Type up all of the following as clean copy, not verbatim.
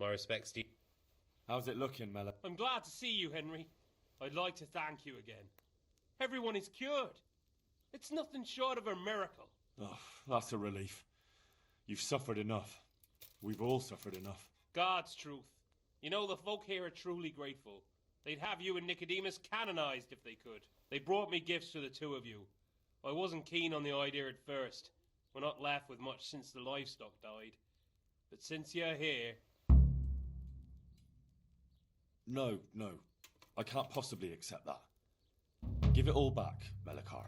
My respects to you. How's it looking, Mela? I'm glad to see you, Henry. I'd like to thank you again. Everyone is cured. It's nothing short of a miracle. Oh, that's a relief. You've suffered enough. We've all suffered enough. God's truth. You know, the folk here are truly grateful. They'd have you and Nicodemus canonized if they could. They brought me gifts for the two of you. I wasn't keen on the idea at first. We're not left with much since the livestock died. But since you're here... No. I can't possibly accept that. Give it all back, Melikar.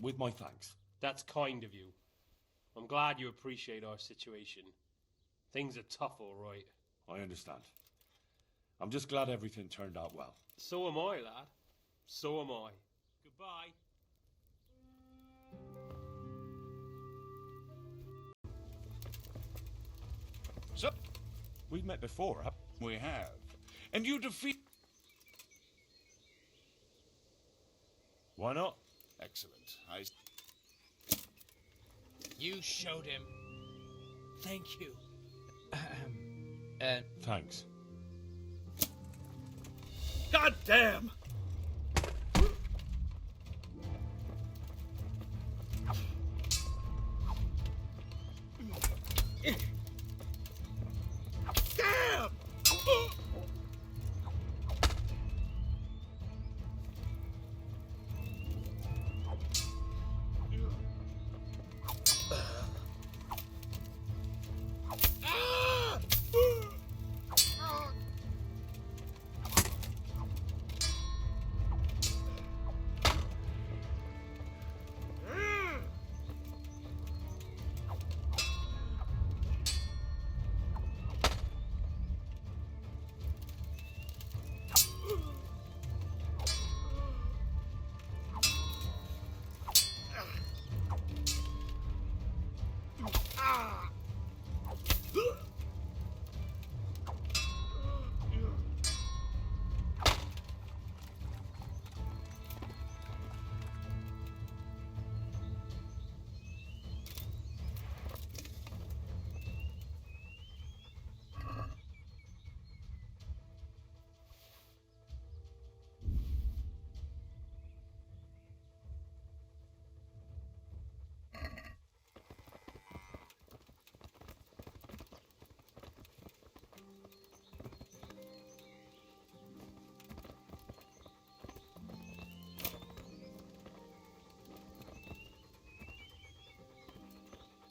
With my thanks. That's kind of you. I'm glad you appreciate our situation. Things are tough, all right. I understand. I'm just glad everything turned out well. So am I, lad. So am I. Goodbye. So, We've met before, huh? we have. And you defeat... Why not? Excellent. You showed him. Thank you. Thanks. God damn! Damn!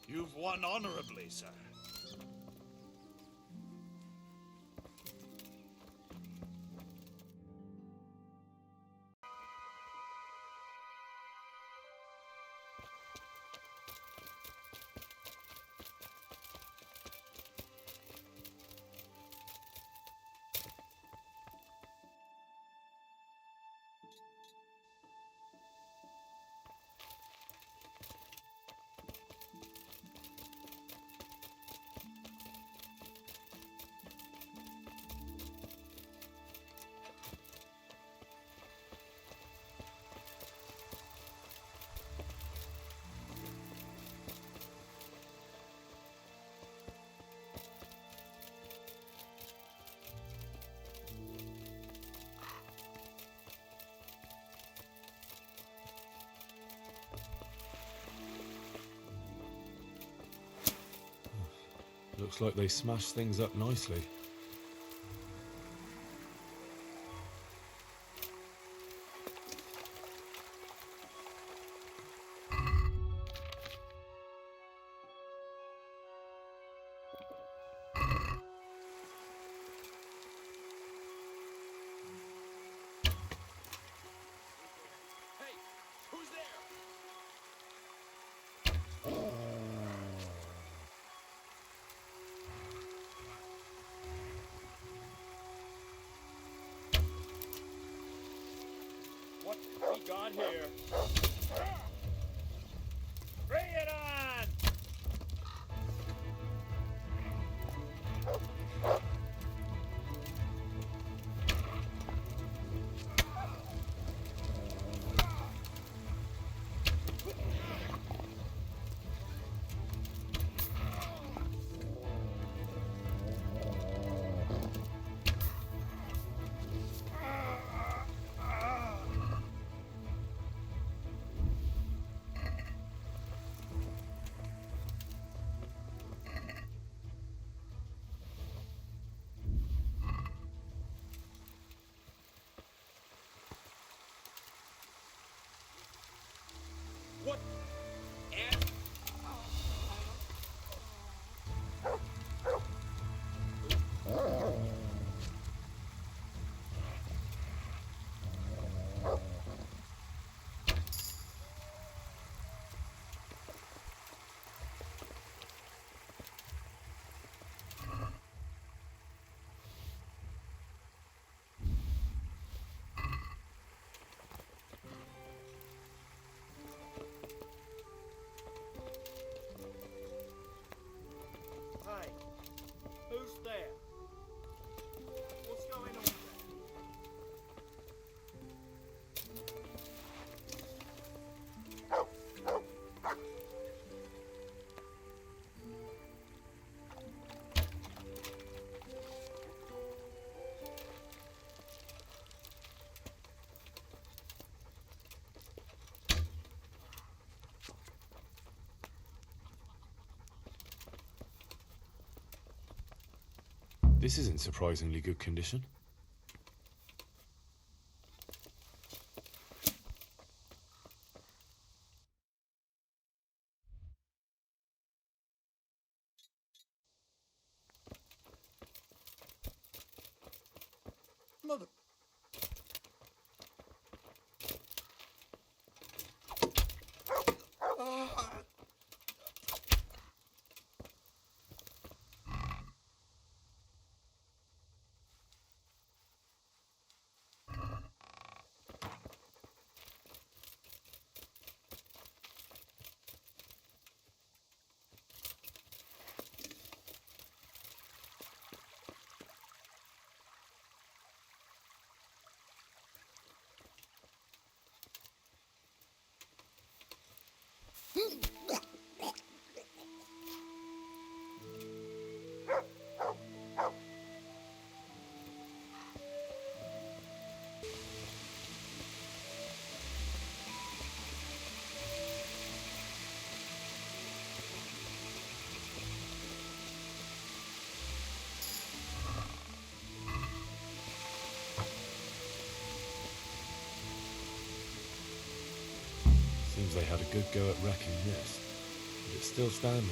You've won honorably, sir. Looks like they smashed things up nicely. What we got here? Bring it on! This is in surprisingly good condition. Mother. Seems they had a good go at wrecking this, but it's still standing.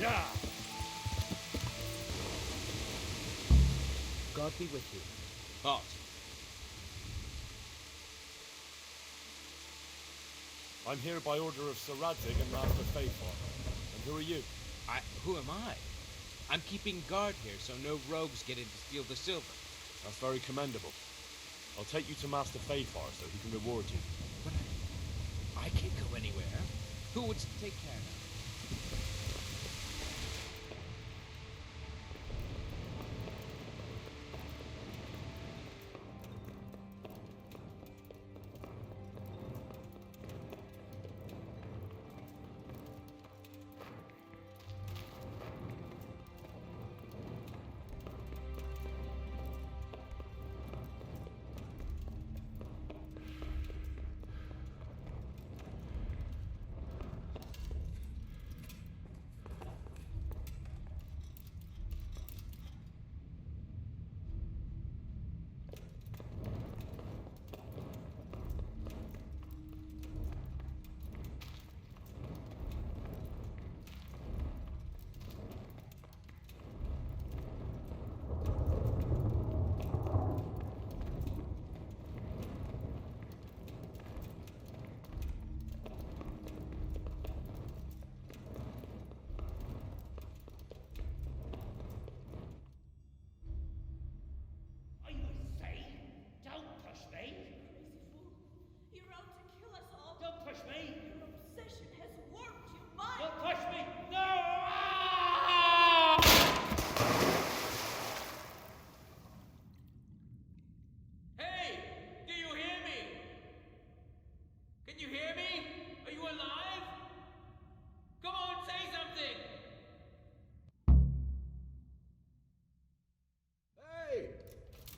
Yeah. God be with you. Halt. I'm here by order of Sir Radzig and Master Faithful. And who are you? Who am I? I'm keeping guard here so no rogues get in to steal the silver. That's very commendable. I'll take you to Master Faithful so he can reward you. But I can't go anywhere. Who would take care of me?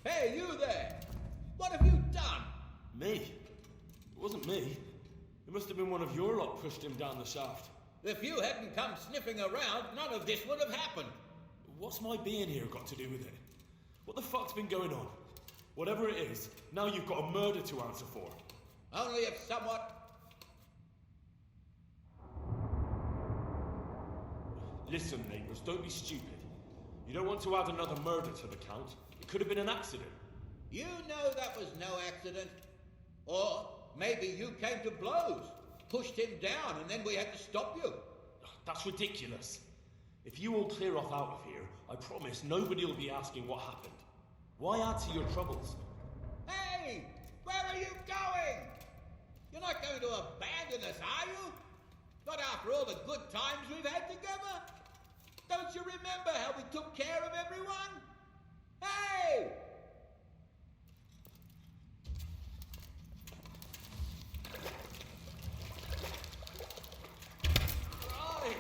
Hey, you there! What have you done? Me? It wasn't me. It must have been one of your lot pushed him down the shaft. If you hadn't come sniffing around, none of this would have happened. What's my being here got to do with it? What the fuck's been going on? Whatever it is, now you've got a murder to answer for. Only if somewhat... Listen, neighbours, don't be stupid. You don't want to add another murder to the count. It could have been an accident. You know that was no accident. Or maybe you came to blows, pushed him down, and then we had to stop you. That's ridiculous. If you all clear off out of here, I promise nobody will be asking what happened. Why add to your troubles? Hey! Where are you going? You're not going to abandon us, are you? Not after all the good times we've had together? Don't you remember how we took care of everyone? Hey! Right.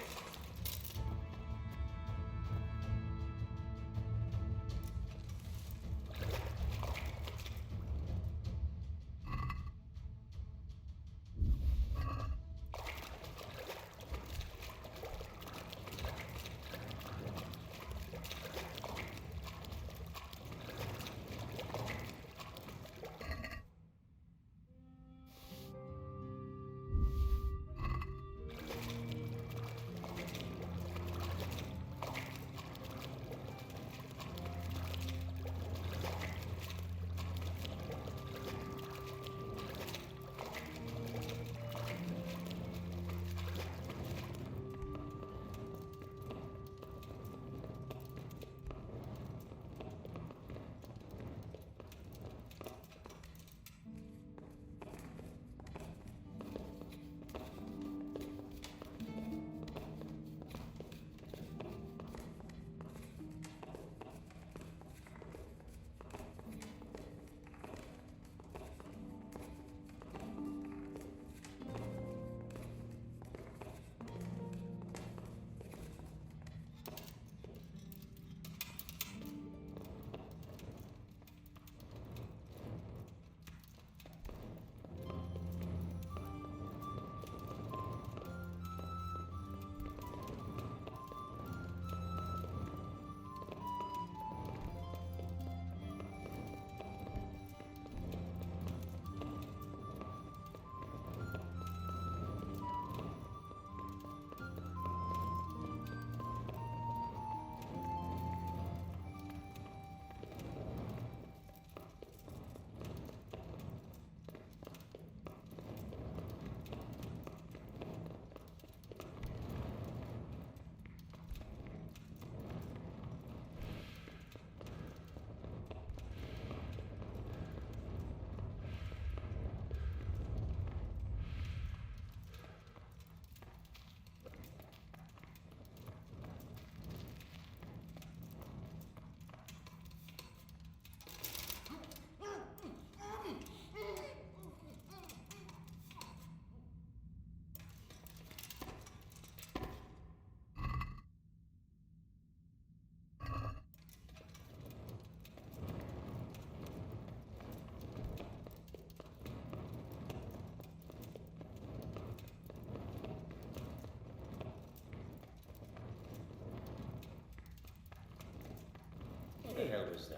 Where was that?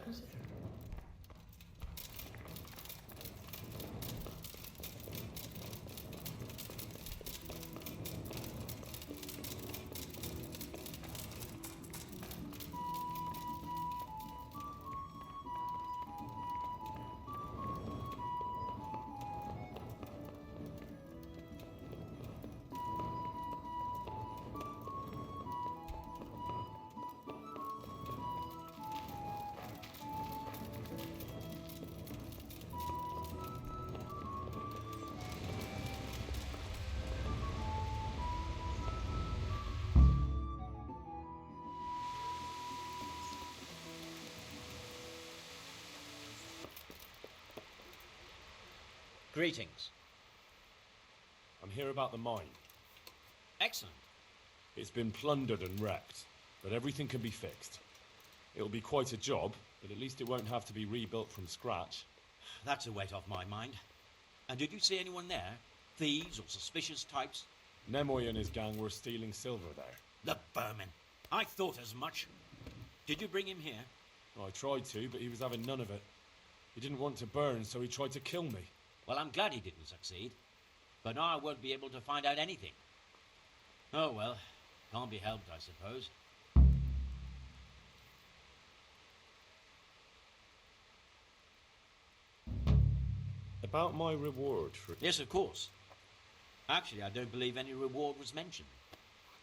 Greetings. I'm here about the mine. Excellent. It's been plundered and wrecked, but everything can be fixed. It'll be quite a job, but at least it won't have to be rebuilt from scratch. That's a weight off my mind. And did you see anyone there? Thieves or suspicious types? Nemoy and his gang were stealing silver there. The vermin. I thought as much. Did you bring him here? I tried to, but he was having none of it. He didn't want to burn, so he tried to kill me. Well, I'm glad he didn't succeed. But now I won't be able to find out anything. Oh, well. Can't be helped, I suppose. About my reward for... Yes, of course. Actually, I don't believe any reward was mentioned.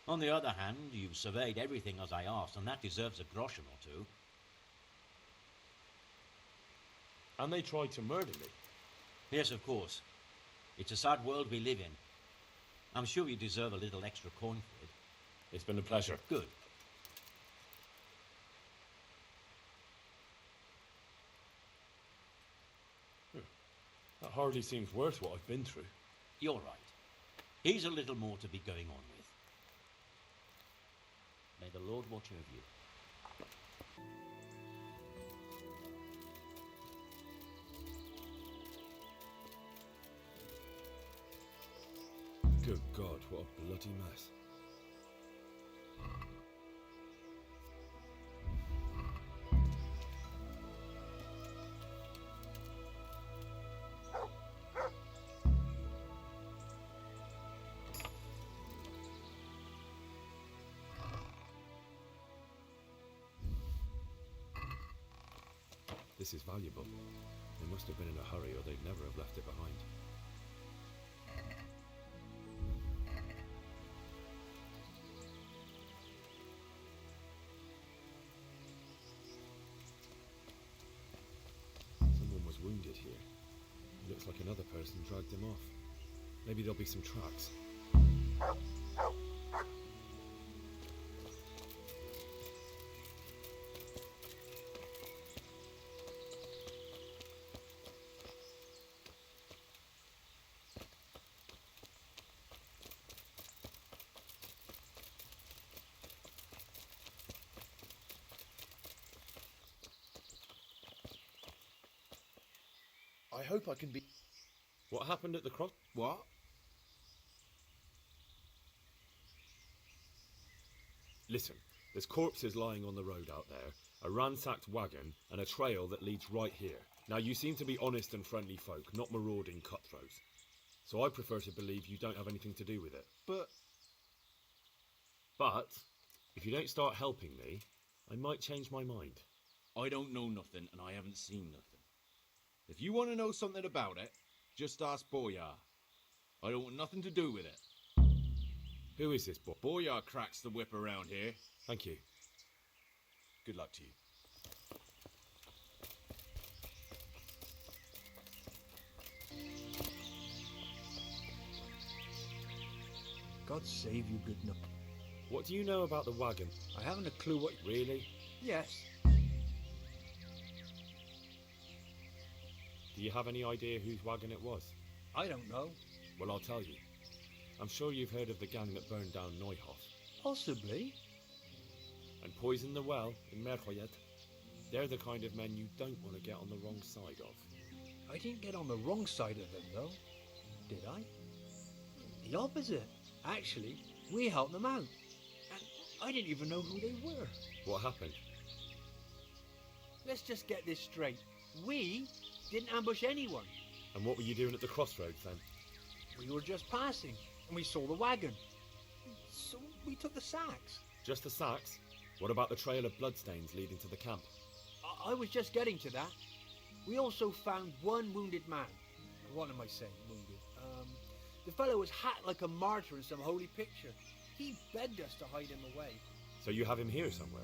On the other hand, you've surveyed everything as I asked, and that deserves a groschen or two. And they tried to murder me. Yes, of course. It's a sad world we live in. I'm sure you deserve a little extra coin for it. It's been a pleasure. Good. That hardly seems worth what I've been through. You're right. Here's a little more to be going on with. May the Lord watch over you. Good God, what a bloody mess. This is valuable. They must have been in a hurry or they'd never have left it behind. Someone was wounded here. It looks like another person dragged him off. Maybe there'll be some tracks. I hope I can be... What happened at the cross? What? Listen, there's corpses lying on the road out there, a ransacked wagon, and a trail that leads right here. Now, you seem to be honest and friendly folk, not marauding cutthroats. So I prefer to believe you don't have anything to do with it. But if you don't start helping me, I might change my mind. I don't know nothing, and I haven't seen nothing. If you want to know something about it, just ask Boyar. I don't want nothing to do with it. Who is this boy? Boyar cracks the whip around here. Thank you. Good luck to you. God save you, good enough. What do you know about the wagon? I haven't a clue what... Really? Yes. Do you have any idea whose wagon it was? I don't know. Well, I'll tell you. I'm sure you've heard of the gang that burned down Neuhof Possibly. and poisoned the well in Merhoyet. They're the kind of men you don't want to get on the wrong side of. I didn't get on the wrong side of them, though. Did I? The opposite. Actually, we helped them out. And I didn't even know who they were. What happened? let's just get this straight. We didn't ambush anyone. And what were you doing at the crossroads then? We were just passing, and we saw the wagon. So we took the sacks. Just the sacks? What about the trail of bloodstains leading to the camp? I was just getting to that. We also found one wounded man. What am I saying, wounded? The fellow was hacked like a martyr in some holy picture. He begged us to hide him away. So you have him here somewhere?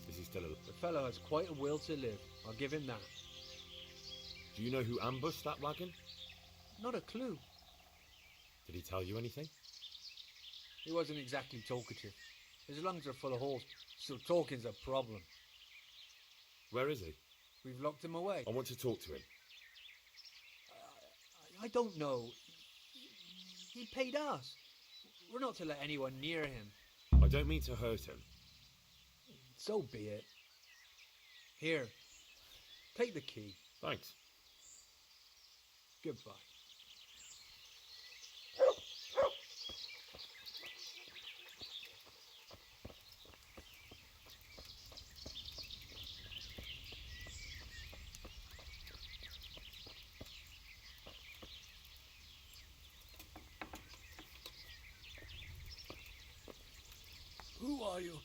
Is he still alive? The fellow has quite a will to live. I'll give him that. Do you know who ambushed that wagon? Not a clue. Did he tell you anything? He wasn't exactly talkative. His lungs are full of holes, so talking's a problem. Where is he? We've locked him away. I want to talk to him. I don't know. He paid us. We're not to let anyone near him. I don't mean to hurt him. So be it. Here, take the key. Thanks. Goodbye. Who are you?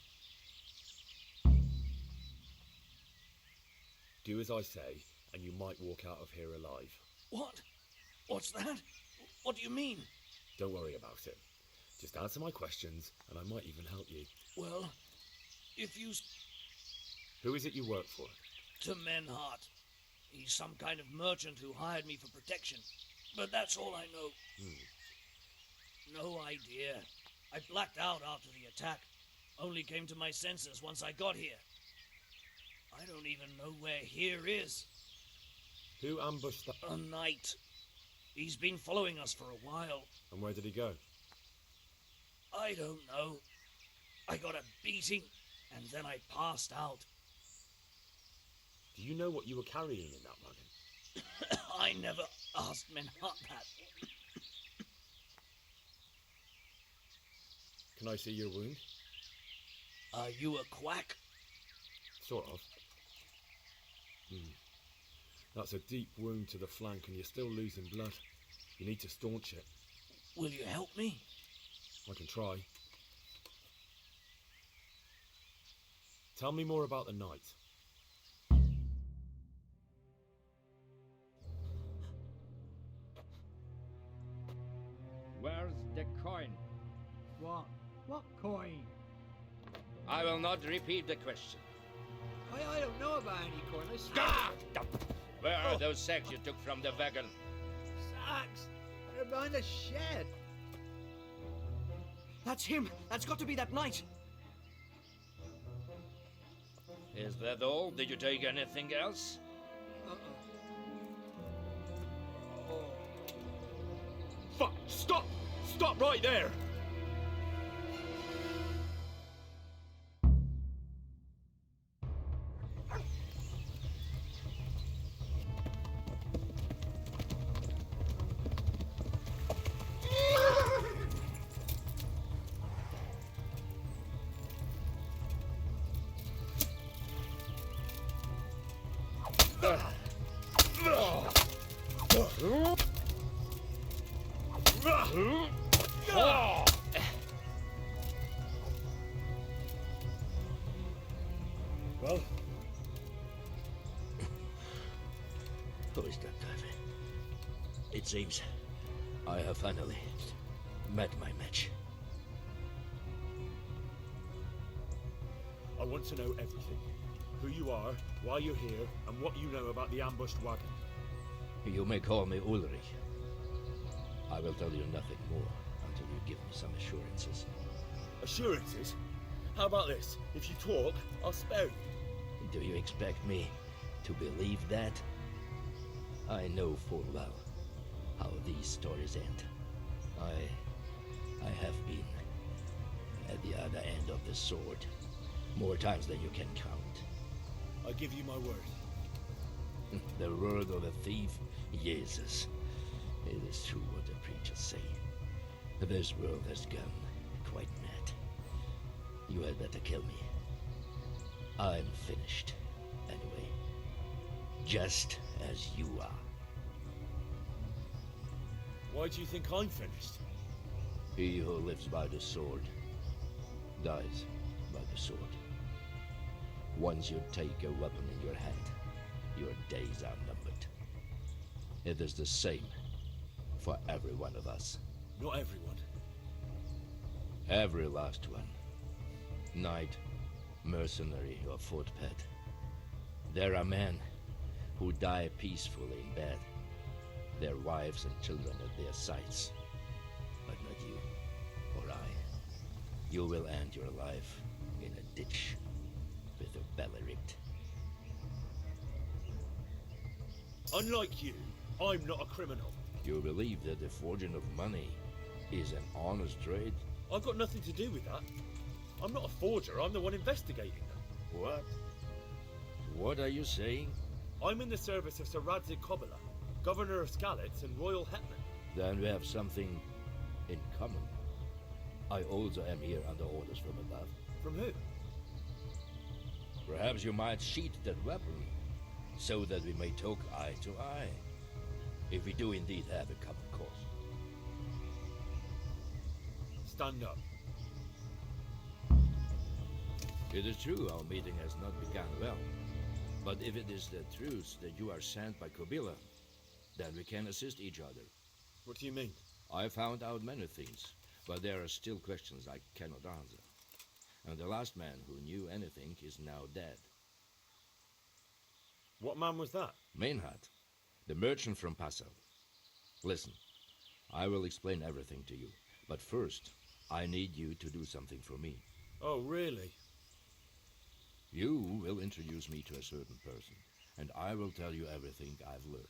Do as I say, and you might walk out of here alive. What? What's that? What do you mean? Don't worry about it. Just answer my questions, and I might even help you. Well, if you... Who is it you work for? To Menhart. He's some kind of merchant who hired me for protection. But that's all I know. No idea. I blacked out after the attack. Only came to my senses once I got here. I don't even know where here is. Who ambushed that? A knight. He's been following us for a while. And where did he go? I don't know. I got a beating, and then I passed out. Do you know what you were carrying in that wagon? I never asked Menhart that. Can I see your wound? Are you a quack? Sort of. That's a deep wound to the flank and you're still losing blood. You need to staunch it. Will you help me? I can try. Tell me more about the night. Where's the coin? What? What coin? I will not repeat the question. I don't know about any coin. I swear. Ah! Where are those sacks you took from the wagon? Sacks! They're behind the shed. That's him! That's got to be that knight! Is that all? Did you take anything else? Fuck! Stop! Stop right there! Well? Who is that diver? It seems I have finally met my match. I want to know everything. Who you are, why you're here, and what you know about the ambushed wagon. You may call me Ulrich. I will tell you nothing more until you give me some assurances. Assurances? How about this? If you talk, I'll spare you. Do you expect me to believe that? I know full well how these stories end. I have been at the other end of the sword more times than you can count. I give you my word. The word of a thief? Jesus. It is true what the preachers say. This world has gone quite mad. You had better kill me. I'm finished. Anyway, just as you are. Why do you think I'm finished? He who lives by the sword dies by the sword. Once you take a weapon in your hand, your days are numbered. It is the same for every one of us. Not everyone. Every last one. Knight, mercenary, or footpad. There are men who die peacefully in bed, their wives and children at their sides. But not you, or I. You will end your life in a ditch with your belly ripped. Unlike you, I'm not a criminal. You believe that the forging of money is an honest trade? I've got nothing to do with that. I'm not a forger, I'm the one investigating them. What? What are you saying? I'm in the service of Sir Radzig Kobyla, Governor of Skalitz and Royal Hetman. Then we have something in common. I also am here under orders from above. From who? Perhaps you might sheath that weapon, so that we may talk eye to eye, if we do indeed have a common cause. Stand up. It is true our meeting has not begun well, but if it is the truth that you are sent by Kobyla, then we can assist each other. What do you mean? I found out many things, but there are still questions I cannot answer. And the last man who knew anything is now dead. What man was that? Meinhard, the merchant from Passau. Listen, I will explain everything to you, but first, I need you to do something for me. Oh, really? You will introduce me to a certain person, and I will tell you everything I've learned.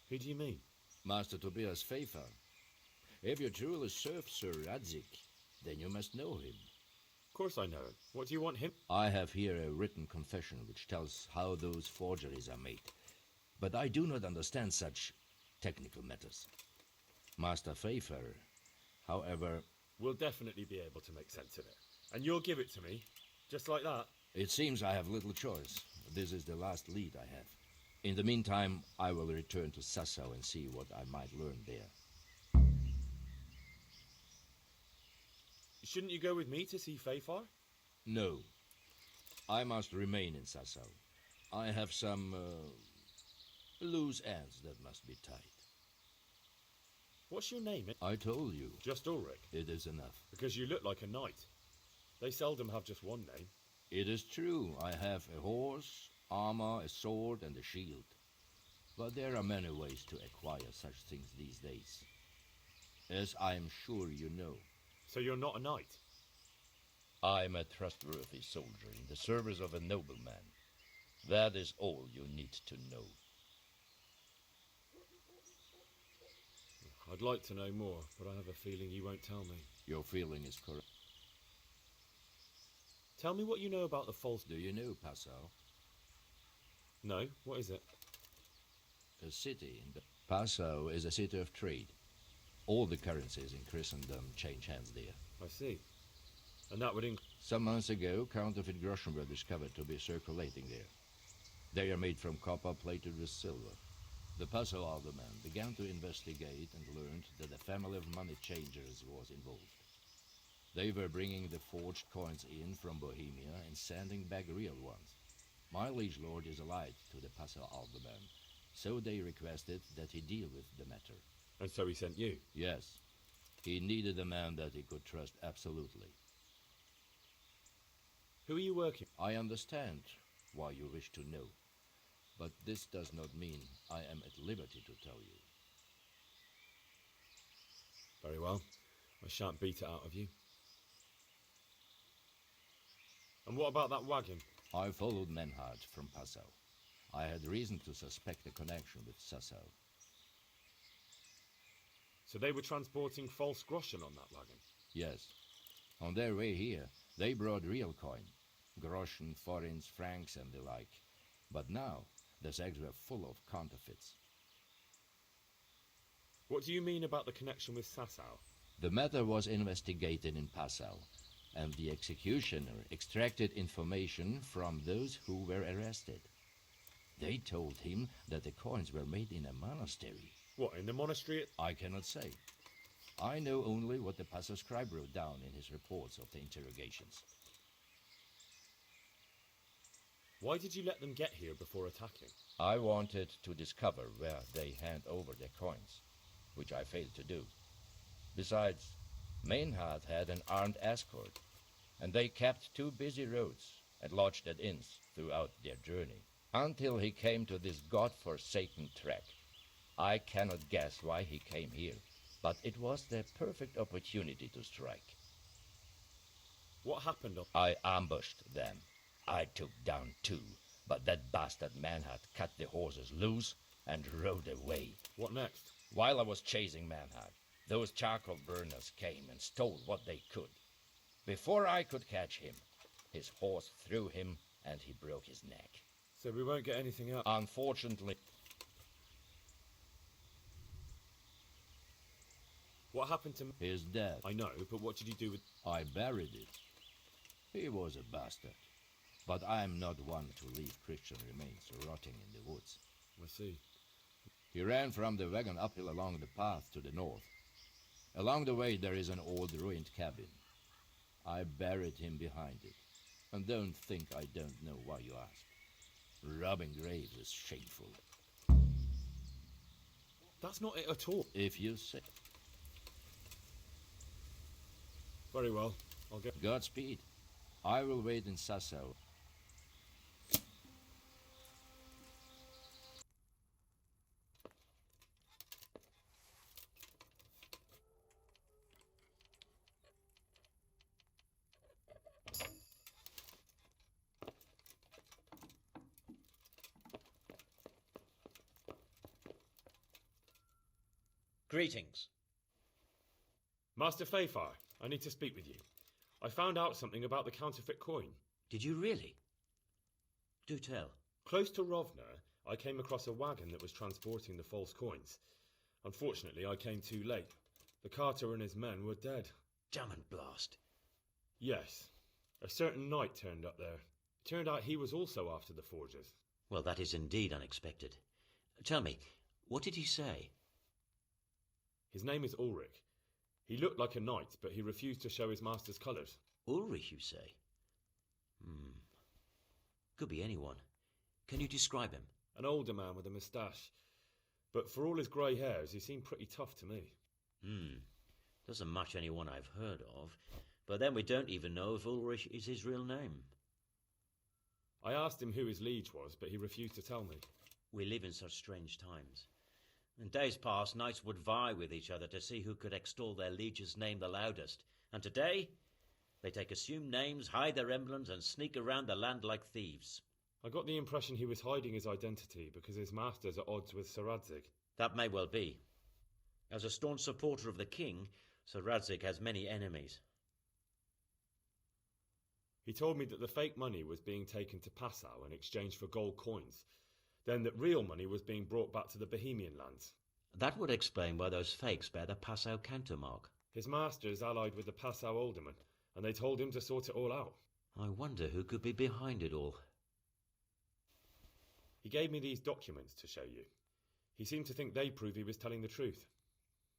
Who do you mean? Master Tobias Pfeiffer. If you truly serve Sir Radzig, then you must know him. Of course I know him. What do you want him? I have here a written confession which tells how those forgeries are made, but I do not understand such technical matters. Master Pfeiffer, however... We'll definitely be able to make sense of it. And you'll give it to me, just like that? It seems I have little choice. This is the last lead I have. In the meantime, I will return to Sassau and see what I might learn there. Shouldn't you go with me to see Pfeiffer? No. I must remain in Sassau. I have some loose ends that must be tied. What's your name? I told you. Just Ulrich? It is enough. Because you look like a knight. They seldom have just one name. It is true. I have a horse, armor, a sword, and a shield. But there are many ways to acquire such things these days, as I am sure you know. So you're not a knight? I'm a trustworthy soldier in the service of a nobleman. That is all you need to know. I'd like to know more, but I have a feeling you won't tell me. Your feeling is correct. Tell me what you know about the false... Do you know Passau? No, what is it? A city in the... Passau is a city of trade. All the currencies in Christendom change hands there. I see. And that would Some months ago, counterfeit groschen were discovered to be circulating there. They are made from copper plated with silver. The Passau alderman began to investigate and learned that a family of money changers was involved. They were bringing the forged coins in from Bohemia and sending back real ones. My liege lord is allied to the Passau alderman, so they requested that he deal with the matter. And so he sent you? Yes. He needed a man that he could trust absolutely. Who are you working? I understand why you wish to know, but this does not mean I am at liberty to tell you. Very well. I shan't beat it out of you. And what about that wagon? I followed Meinhard from Passau. I had reason to suspect a connection with Sassau. So they were transporting false groschen on that wagon? Yes. On their way here, they brought real coin. Groschen, forints, francs and the like. But now, the sacks were full of counterfeits. What do you mean about the connection with Sassau? The matter was investigated in Passau, and the executioner extracted information from those who were arrested. They told him that the coins were made in a monastery. What, in the monastery? I cannot say. I know only what the passer scribe wrote down in his reports of the interrogations. Why did you let them get here before attacking? I wanted to discover where they hand over their coins, which I failed to do. Besides, Maynard had an armed escort, and they kept two busy roads and lodged at inns throughout their journey, until he came to this god-forsaken track. I cannot guess why he came here, but it was the perfect opportunity to strike. What happened? I ambushed them. I took down two, but that bastard Manhart cut the horses loose and rode away. What next? While I was chasing Manhart, those charcoal burners came and stole what they could. Before I could catch him, his horse threw him and he broke his neck. So we won't get anything up? Unfortunately. What happened to... His death. I know, but what did you do with... I buried it. He was a bastard. But I am not one to leave Christian remains rotting in the woods. I see. He ran from the wagon uphill along the path to the north. Along the way there is an old ruined cabin. I buried him behind it. And don't think I don't know why you ask. Robbing graves is shameful. That's not it at all. If you say. Very well. I'll get... Godspeed. I will wait in Sassau. Greetings. Master Fayfar, I need to speak with you. I found out something about the counterfeit coin. Did you really? Do tell. Close to Rovna, I came across a wagon that was transporting the false coins. Unfortunately, I came too late. The carter and his men were dead. Damn and blast. Yes. A certain knight turned up there. It turned out he was also after the forgers. Well, that is indeed unexpected. Tell me, what did he say? His name is Ulrich. He looked like a knight, but he refused to show his master's colours. Ulrich, you say? Could be anyone. Can you describe him? An older man with a moustache. But for all his grey hairs, he seemed pretty tough to me. Doesn't match anyone I've heard of. But then we don't even know if Ulrich is his real name. I asked him who his liege was, but he refused to tell me. We live in such strange times. In days past, knights would vie with each other to see who could extol their liege's name the loudest. And today, they take assumed names, hide their emblems, and sneak around the land like thieves. I got the impression he was hiding his identity because his master's at odds with Sir Radzig. That may well be. As a staunch supporter of the king, Sir Radzig has many enemies. He told me that the fake money was being taken to Passau in exchange for gold coins. Then that real money was being brought back to the Bohemian lands. That would explain why those fakes bear the Passau countermark. His master is allied with the Passau alderman, and they told him to sort it all out. I wonder who could be behind it all. He gave me these documents to show you. He seemed to think they prove he was telling the truth.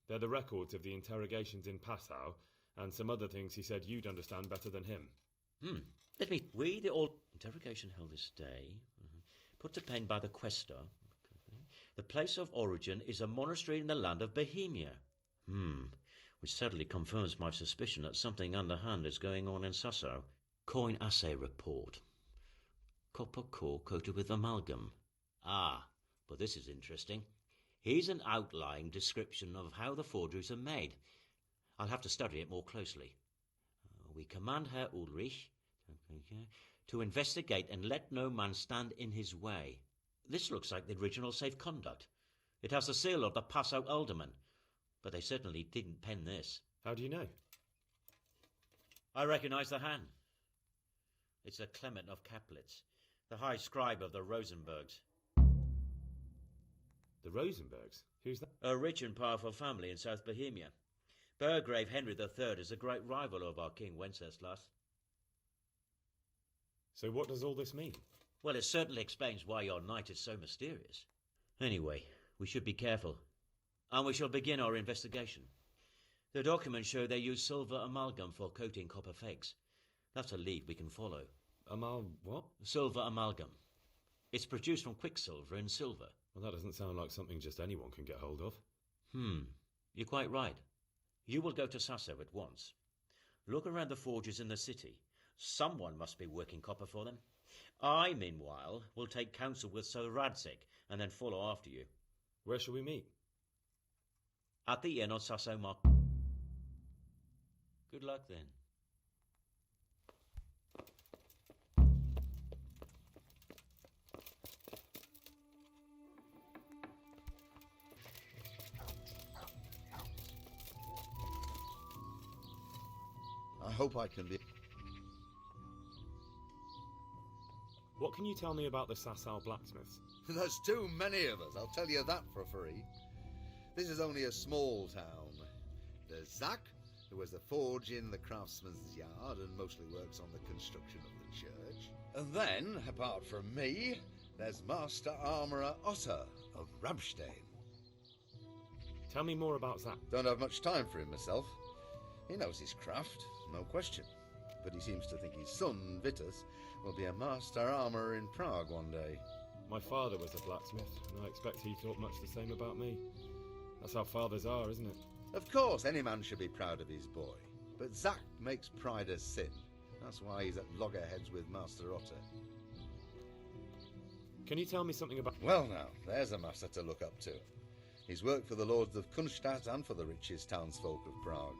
They're the records of the interrogations in Passau, and some other things he said you'd understand better than him. Let me... We, the old... Interrogation held this day. Put to pen by the questor. The place of origin is a monastery in the land of Bohemia. Which certainly confirms my suspicion that something underhand is going on in Sassau. Coin assay report. Copper core coated with amalgam. But this is interesting. Here's an outline description of how the forgeries are made. I'll have to study it more closely. We command Herr Ulrich to investigate and let no man stand in his way. This looks like the original safe conduct. It has the seal of the Passau alderman, but they certainly didn't pen this. How do you know? I recognize the hand. It's a Clement of Kaplitz, the high scribe of the Rosenbergs. The Rosenbergs? Who's that? A rich and powerful family in South Bohemia. Burgrave Henry III is a great rival of our King Wenceslas. So what does all this mean? Well, it certainly explains why your night is so mysterious. Anyway, we should be careful. And we shall begin our investigation. The documents show they use silver amalgam for coating copper fakes. That's a lead we can follow. What? Silver amalgam. It's produced from quicksilver and silver. Well, that doesn't sound like something just anyone can get hold of. You're quite right. You will go to Sasso at once. Look around the forges in the city. Someone must be working copper for them. I, meanwhile, will take counsel with Sir Radzig and then follow after you. Where shall we meet? At the inn on Sasso Mark. Good luck then. I hope I can be... What can you tell me about the Sasau blacksmiths? There's too many of us, I'll tell you that for free. This is only a small town. There's Zach, who has a forge in the craftsman's yard and mostly works on the construction of the church. And then, apart from me, there's Master Armourer Otter of Ramstein. Tell me more about Zach. Don't have much time for him myself. He knows his craft, no question. But he seems to think his son, Vitus, will be a master armourer in Prague one day. My father was a blacksmith, and I expect he thought much the same about me. That's how fathers are, isn't it? Of course, any man should be proud of his boy. But Zach makes pride a sin. That's why he's at loggerheads with Master Otter. Can you tell me something about... Well now, there's a master to look up to. He's worked for the lords of Kunstadt and for the richest townsfolk of Prague.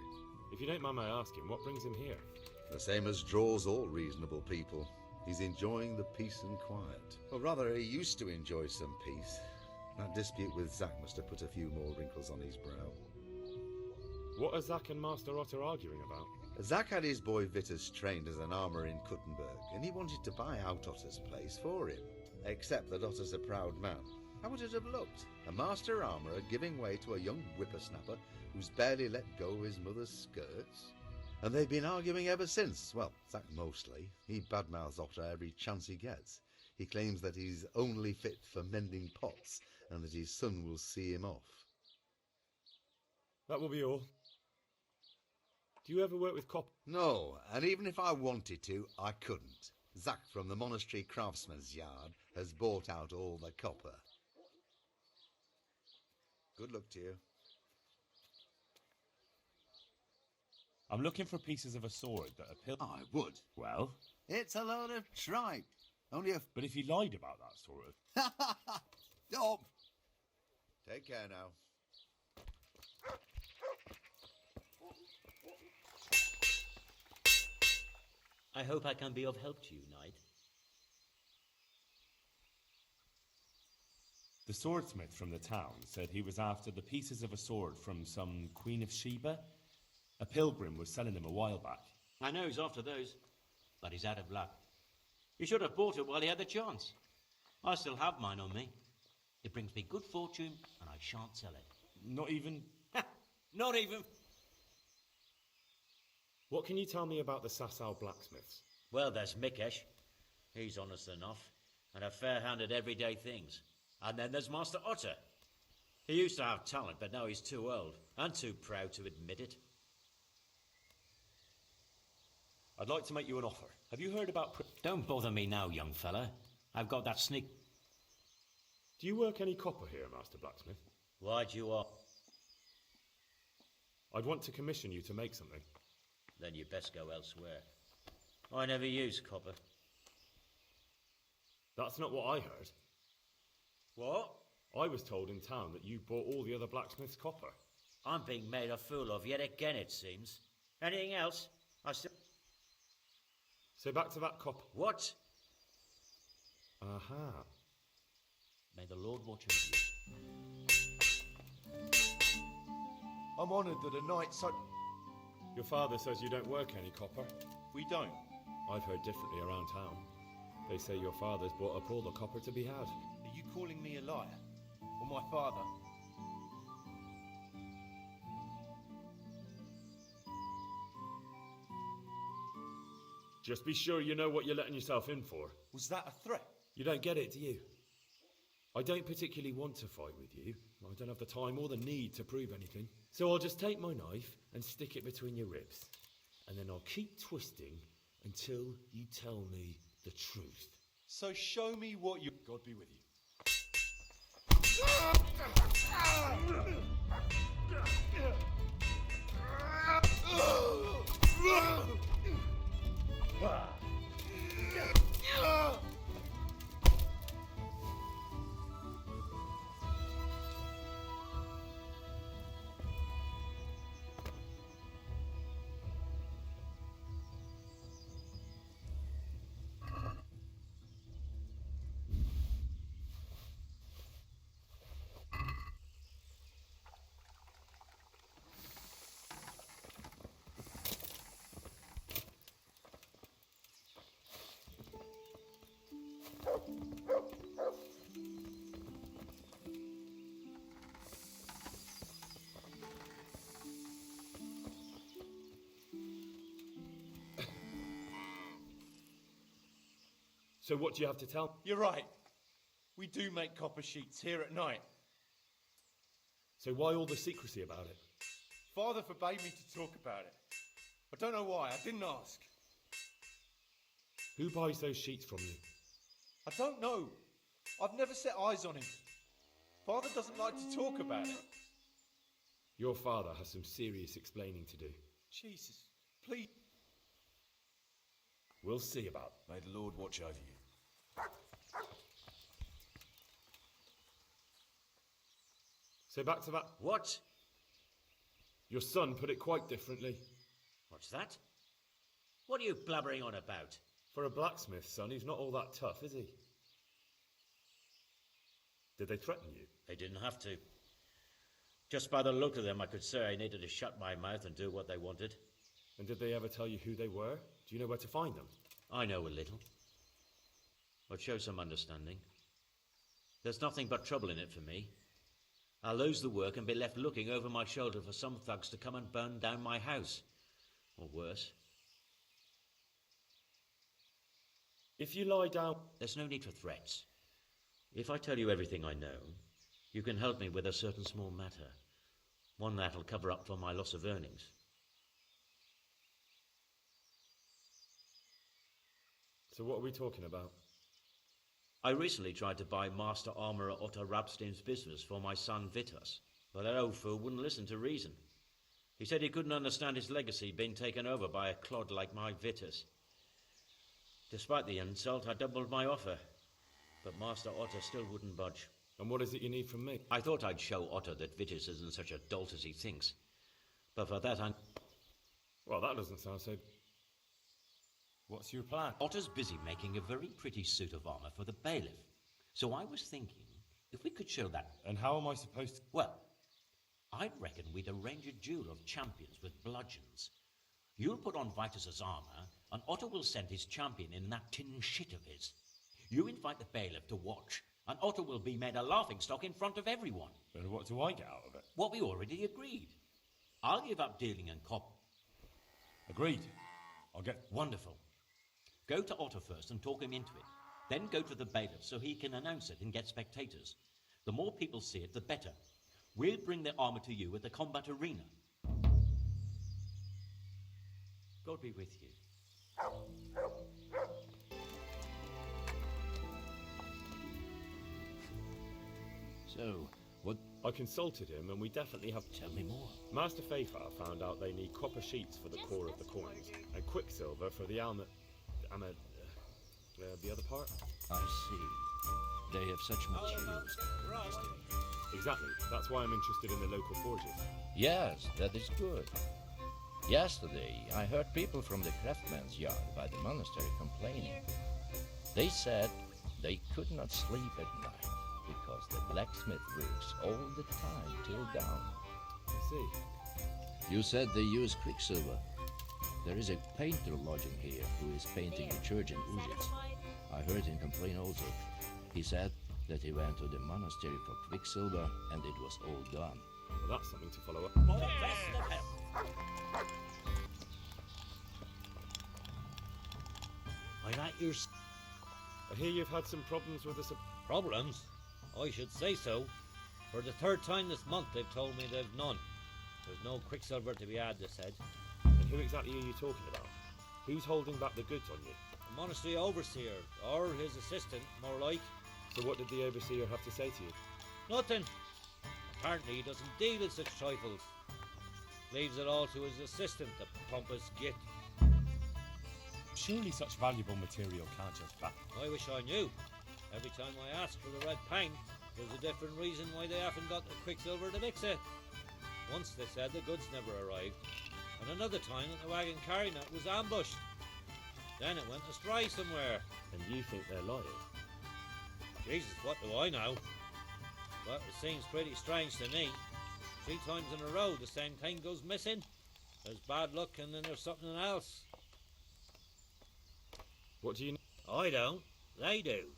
If you don't mind my asking, what brings him here? The same as draws all reasonable people. He's enjoying the peace and quiet. Or rather, he used to enjoy some peace. That dispute with Zach must have put a few more wrinkles on his brow. What are Zach and Master Otter arguing about? Zach had his boy Vitus trained as an armourer in Kuttenberg, and he wanted to buy out Otter's place for him. Except that Otter's a proud man. How would it have looked? A master armourer giving way to a young whippersnapper who's barely let go of his mother's skirts? And they've been arguing ever since. Well, Zach mostly. He badmouths Otter every chance he gets. He claims that he's only fit for mending pots, and that his son will see him off. That will be all. Do you ever work with copper? No, and even if I wanted to, I couldn't. Zach from the monastery craftsman's yard has bought out all the copper. Good luck to you. I'm looking for pieces of a sword that appeal... I would. Well? It's a load of tripe. Only a... But if he lied about that sort of... Stop! Take care now. I hope I can be of help to you, knight. The swordsmith from the town said he was after the pieces of a sword from some Queen of Sheba. A pilgrim was selling them a while back. I know he's after those, but he's out of luck. He should have bought it while he had the chance. I still have mine on me. It brings me good fortune, and I shan't sell it. Not even... Not even... What can you tell me about the Sasau blacksmiths? Well, there's Mikesh. He's honest enough, and a fair-handed everyday things. And then there's Master Otter. He used to have talent, but now he's too old, and too proud to admit it. I'd like to make you an offer. Have you heard about... Don't bother me now, young fella. I've got that sneak... Do you work any copper here, Master Blacksmith? Why'd you up? I'd want to commission you to make something. Then you'd best go elsewhere. I never use copper. That's not what I heard. What? I was told in town that you bought all the other blacksmiths' copper. I'm being made a fool of yet again, it seems. Anything else? I still... So back to that copper. What? Aha. May the Lord watch over you. I'm honoured that a knight such... Your father says you don't work any copper. We don't. I've heard differently around town. They say your father's bought up all the copper to be had. Are you calling me a liar? Or my father? Just be sure you know what you're letting yourself in for. Was that a threat? You don't get it, do you? I don't particularly want to fight with you. I don't have the time or the need to prove anything. So I'll just take my knife and stick it between your ribs. And then I'll keep twisting until you tell me the truth. So show me what you... God be with you. So what do you have to tell? You're right. We do make copper sheets here at night. So why all the secrecy about it? Father forbade me to talk about it. I don't know why. I didn't ask. Who buys those sheets from you? I don't know. I've never set eyes on him. Father doesn't like to talk about it. Your father has some serious explaining to do. Jesus, please. We'll see about it. May the Lord watch over you. So back to that. What? Your son put it quite differently. What's that? What are you blabbering on about? For a blacksmith, son, he's not all that tough, is he? Did they threaten you? They didn't have to. Just by the look of them, I could say I needed to shut my mouth and do what they wanted. And did they ever tell you who they were? Do you know where to find them? I know a little. But show some understanding. There's nothing but trouble in it for me. I'll lose the work and be left looking over my shoulder for some thugs to come and burn down my house. Or worse. If you lie down... There's no need for threats. If I tell you everything I know, you can help me with a certain small matter. One that'll cover up for my loss of earnings. So what are we talking about? I recently tried to buy Master Armourer Otto Rabstein's business for my son Vitus, but that old fool wouldn't listen to reason. He said he couldn't understand his legacy being taken over by a clod like my Vitus. Despite the insult, I doubled my offer, but Master Otto still wouldn't budge. And what is it you need from me? I thought I'd show Otto that Vitus isn't such a dolt as he thinks, but for that Well, that doesn't sound so... What's your plan? Otto's busy making a very pretty suit of armour for the bailiff. So I was thinking, if we could show that... And how am I supposed to... Well, I'd reckon we'd arrange a duel of champions with bludgeons. You'll put on Vitus's armour, and Otto will send his champion in that tin shit of his. You invite the bailiff to watch, and Otto will be made a laughingstock in front of everyone. And what do I get out of it? What we already agreed. I'll give up dealing in cop... Agreed. I'll get... Wonderful. Go to Otto first and talk him into it. Then go to the bailiff so he can announce it and get spectators. The more people see it, the better. We'll bring the armour to you at the combat arena. God be with you. So, what... I consulted him and we definitely have... Tell me more. Master Fafar found out they need copper sheets for the core of the coins, and quicksilver for the the other part? I see. They have such materials. Exactly. That's why I'm interested in the local forges. Yes, that is good. Yesterday, I heard people from the craftsman's yard by the monastery complaining. They said they could not sleep at night because the blacksmith works all the time till dawn. I see. You said they use quicksilver. There is a painter lodging here who is painting a church in Ujits. I heard him complain also. He said that he went to the monastery for quicksilver and it was all done. Well, that's something to follow up. I like your... I hear you've had some problems with the... Problems? I should say so. For the third time this month they've told me they've none. There's no quicksilver to be had, they said. And who exactly are you talking about? Who's holding back the goods on you? The monastery overseer, or his assistant, more like. So what did the overseer have to say to you? Nothing. Apparently he doesn't deal in such trifles. Leaves it all to his assistant, the pompous git. Surely such valuable material can't just back. I wish I knew. Every time I ask for the red paint, there's a different reason why they haven't got the quicksilver to mix it. Once they said the goods never arrived, and another time that the wagon carrying it was ambushed. Then it went astray somewhere. And you think they're lying? Jesus, what do I know? But it seems pretty strange to me. 3 times in a row the same thing goes missing. There's bad luck and then there's something else. What do you... I don't. They do.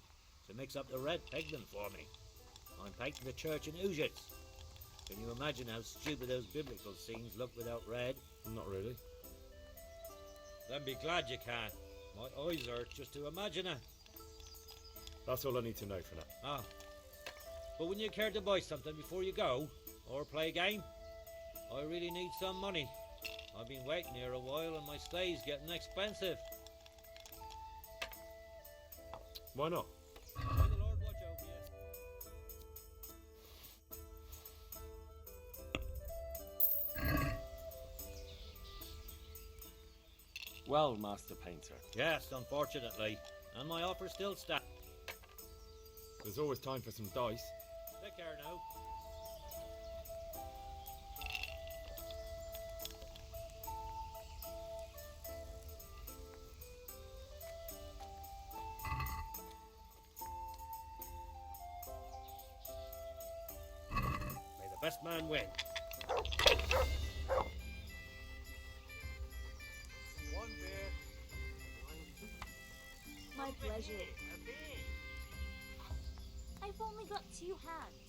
To mix up the red pigment for me. I'm painting the church in Ujits. Can you imagine how stupid those biblical scenes look without red? Not really. Then be glad you can. My eyes hurt just to imagine it. That's all I need to know for now. Ah. But wouldn't you care to buy something before you go? Or play a game? I really need some money. I've been waiting here a while and my stay's getting expensive. Why not? May the Lord watch over you. Well, Master Painter. Yes, unfortunately. And my offer still stands. There's always time for some dice. Take care now. May the best man win. One beer. My pleasure. I've only got 2 hands.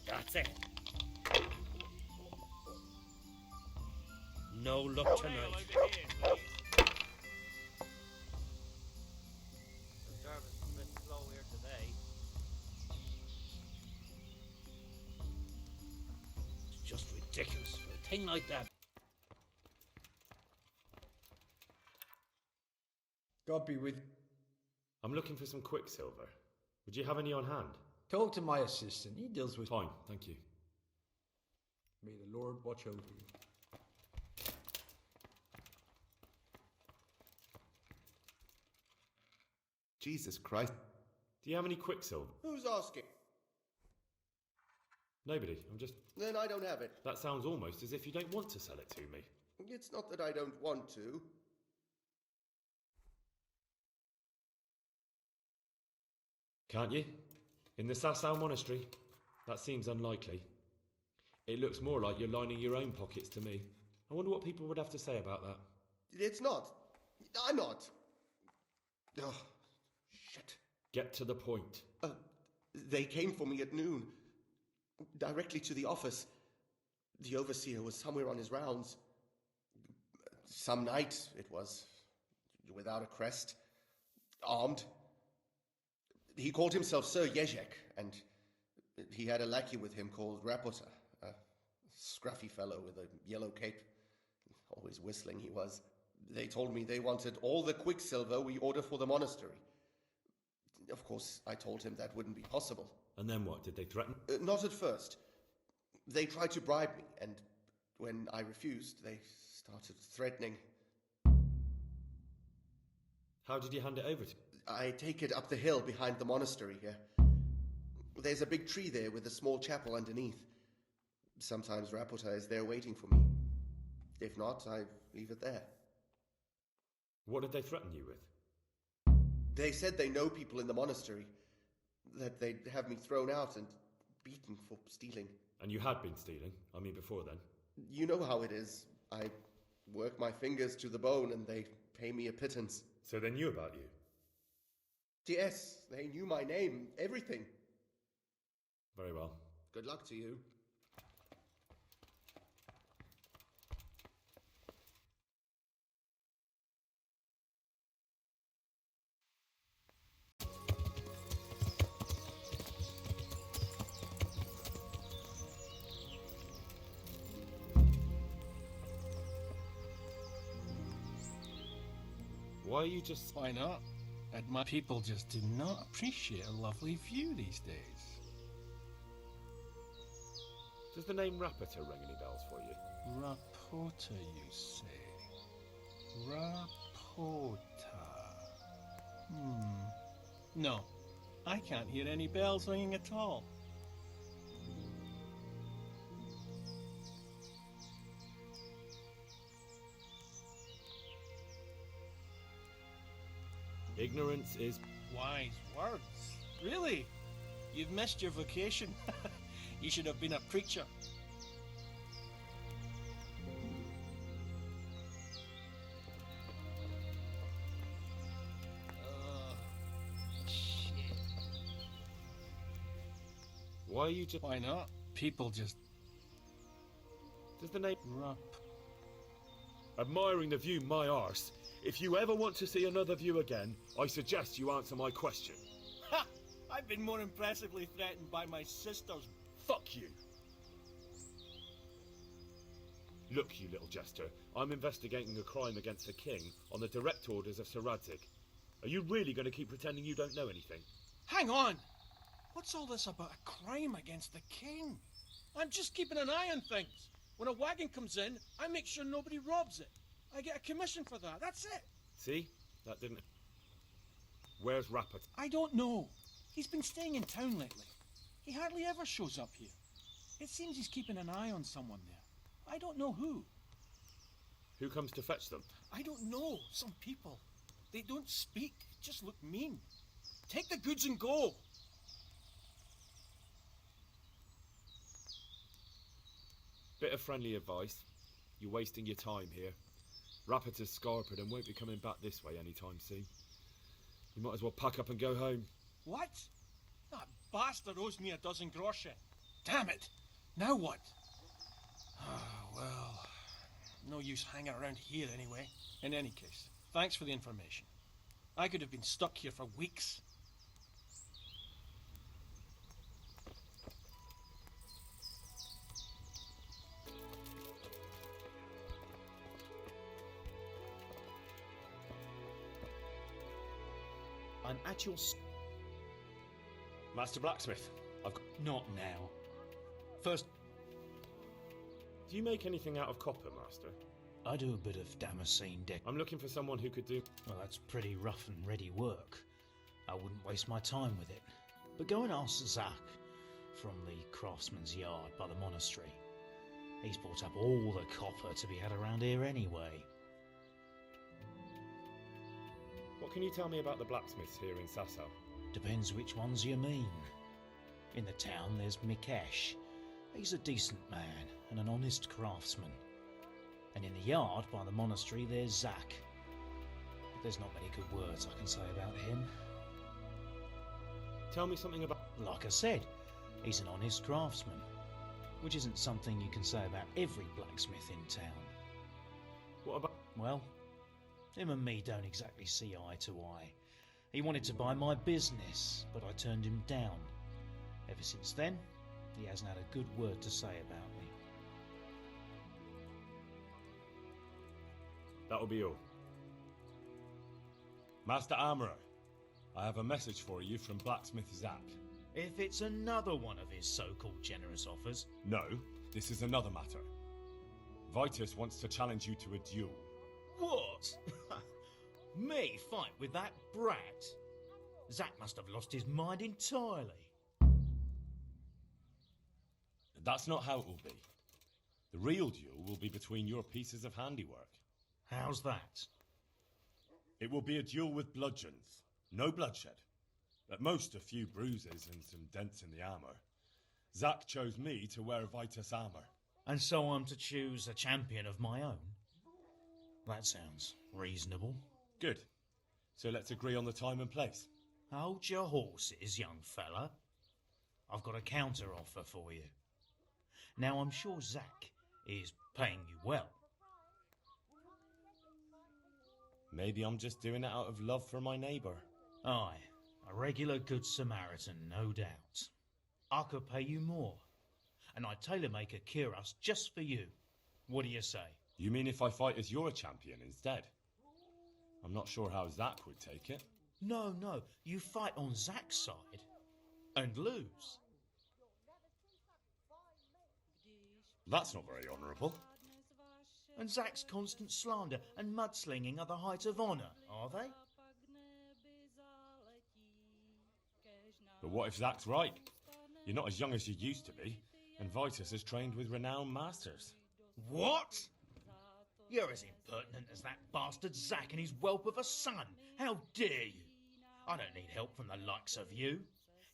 That's it. No luck tonight. The service is a bit slow here today. It's just ridiculous for a thing like that. God be with... I'm looking for some quicksilver. Would you have any on hand? Talk to my assistant. He deals with... Fine, thank you. May the Lord watch over you. Jesus Christ. Do you have any quicksilver? Who's asking? Nobody. I'm just... Then I don't have it. That sounds almost as if you don't want to sell it to me. It's not that I don't want to. Can't you? In the Sassau monastery? That seems unlikely. It looks more like you're lining your own pockets to me. I wonder what people would have to say about that. It's not. I'm not. Oh, shit. Get to the point. They came for me at noon. Directly to the office. The overseer was somewhere on his rounds. Some knight, it was. Without a crest. Armed. He called himself Sir Jezek, and he had a lackey with him called Rapota, a scruffy fellow with a yellow cape. Always whistling he was. They told me they wanted all the quicksilver we order for the monastery. Of course, I told him that wouldn't be possible. And then what? Did they threaten? Not at first. They tried to bribe me, and when I refused, they started threatening. How did you hand it over to? I take it up the hill behind the monastery here. There's a big tree there with a small chapel underneath. Sometimes Rapota is there waiting for me. If not, I leave it there. What did they threaten you with? They said they know people in the monastery, that they'd have me thrown out and beaten for stealing. And you had been stealing? I mean, before then? You know how it is. I work my fingers to the bone and they pay me a pittance. So they knew about you? Yes, they knew my name, everything. Very well. Good luck to you. Why are you just... Why not? And my people just do not appreciate a lovely view these days. Does the name Rapita ring any bells for you? Rapota, you say? Rapota. No, I can't hear any bells ringing at all. Ignorance is... Wise words. Really? You've missed your vocation. You should have been a preacher. Shit. Why are you just... Why not? People just... Does the name... Rup. Admiring the view, my arse. If you ever want to see another view again, I suggest you answer my question. Ha! I've been more impressively threatened by my sisters. Fuck you! Look, you little jester, I'm investigating a crime against the king on the direct orders of Sir Radzig. Are you really going to keep pretending you don't know anything? Hang on! What's all this about a crime against the king? I'm just keeping an eye on things. When a wagon comes in, I make sure nobody robs it. I get a commission for that, that's it. See? That didn't... Where's Rapid? I don't know. He's been staying in town lately. He hardly ever shows up here. It seems he's keeping an eye on someone there. I don't know who. Who comes to fetch them? I don't know. Some people. They don't speak, just look mean. Take the goods and go. Bit of friendly advice. You're wasting your time here. Rapid is scarpered and won't be coming back this way anytime soon. You might as well pack up and go home. What? That bastard owes me a dozen groschen. Damn it! Now what? Well, no use hanging around here anyway. In any case, thanks for the information. I could have been stuck here for weeks. I'm at your... Master Blacksmith, I've got... Not now. First... Do you make anything out of copper, Master? I do a bit of Damascene deck. I'm looking for someone who could do... Well, that's pretty rough and ready work. I wouldn't waste my time with it. But go and ask Zach from the craftsman's yard by the monastery. He's bought up all the copper to be had around here anyway. What can you tell me about the blacksmiths here in Sasau? Depends which ones you mean. In the town there's Mikesh. He's a decent man and an honest craftsman. And in the yard by the monastery there's Zach. But there's not many good words I can say about him. Tell me something about... Like I said, he's an honest craftsman. Which isn't something you can say about every blacksmith in town. What about... Well, him and me don't exactly see eye to eye. He wanted to buy my business, but I turned him down. Ever since then, he hasn't had a good word to say about me. That'll be all. Master Armourer, I have a message for you from Blacksmith Zach. If it's another one of his so-called generous offers... No, this is another matter. Vitus wants to challenge you to a duel. What? Me fight with that brat? Zach must have lost his mind entirely. That's not how it will be. The real duel will be between your pieces of handiwork. How's that? It will be a duel with bludgeons. No bloodshed. At most, a few bruises and some dents in the armour. Zach chose me to wear Vitus armour. And so I'm to choose a champion of my own? That sounds reasonable. Good. So let's agree on the time and place. Hold your horses, young fella. I've got a counter offer for you. Now, I'm sure Zach is paying you well. Maybe I'm just doing it out of love for my neighbour. Aye, a regular good Samaritan, no doubt. I could pay you more, and I'd tailor-make a cuirass just for you. What do you say? You mean if I fight as your champion instead? I'm not sure how Zach would take it. No, you fight on Zach's side and lose. That's not very honourable. And Zach's constant slander and mudslinging are the height of honour, are they? But what if Zach's right? You're not as young as you used to be, and Vitus has trained with renowned masters. What? You're as impertinent as that bastard Zach and his whelp of a son. How dare you? I don't need help from the likes of you.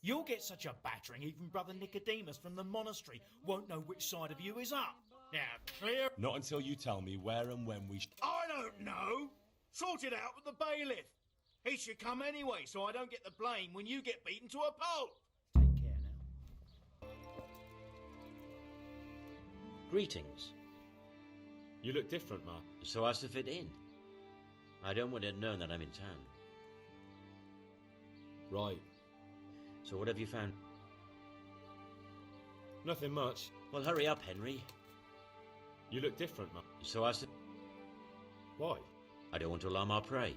You'll get such a battering even Brother Nicodemus from the monastery won't know which side of you is up. Now, clear? Not until you tell me where and when we I don't know. Sort it out with the bailiff. He should come anyway, so I don't get the blame when you get beaten to a pulp. Take care now. Greetings. You look different, Mark. So as to fit in. I don't want it known that I'm in town. Right. So what have you found? Nothing much. Well, hurry up, Henry. You look different, Mark. So as to... Why? I don't want to alarm our prey.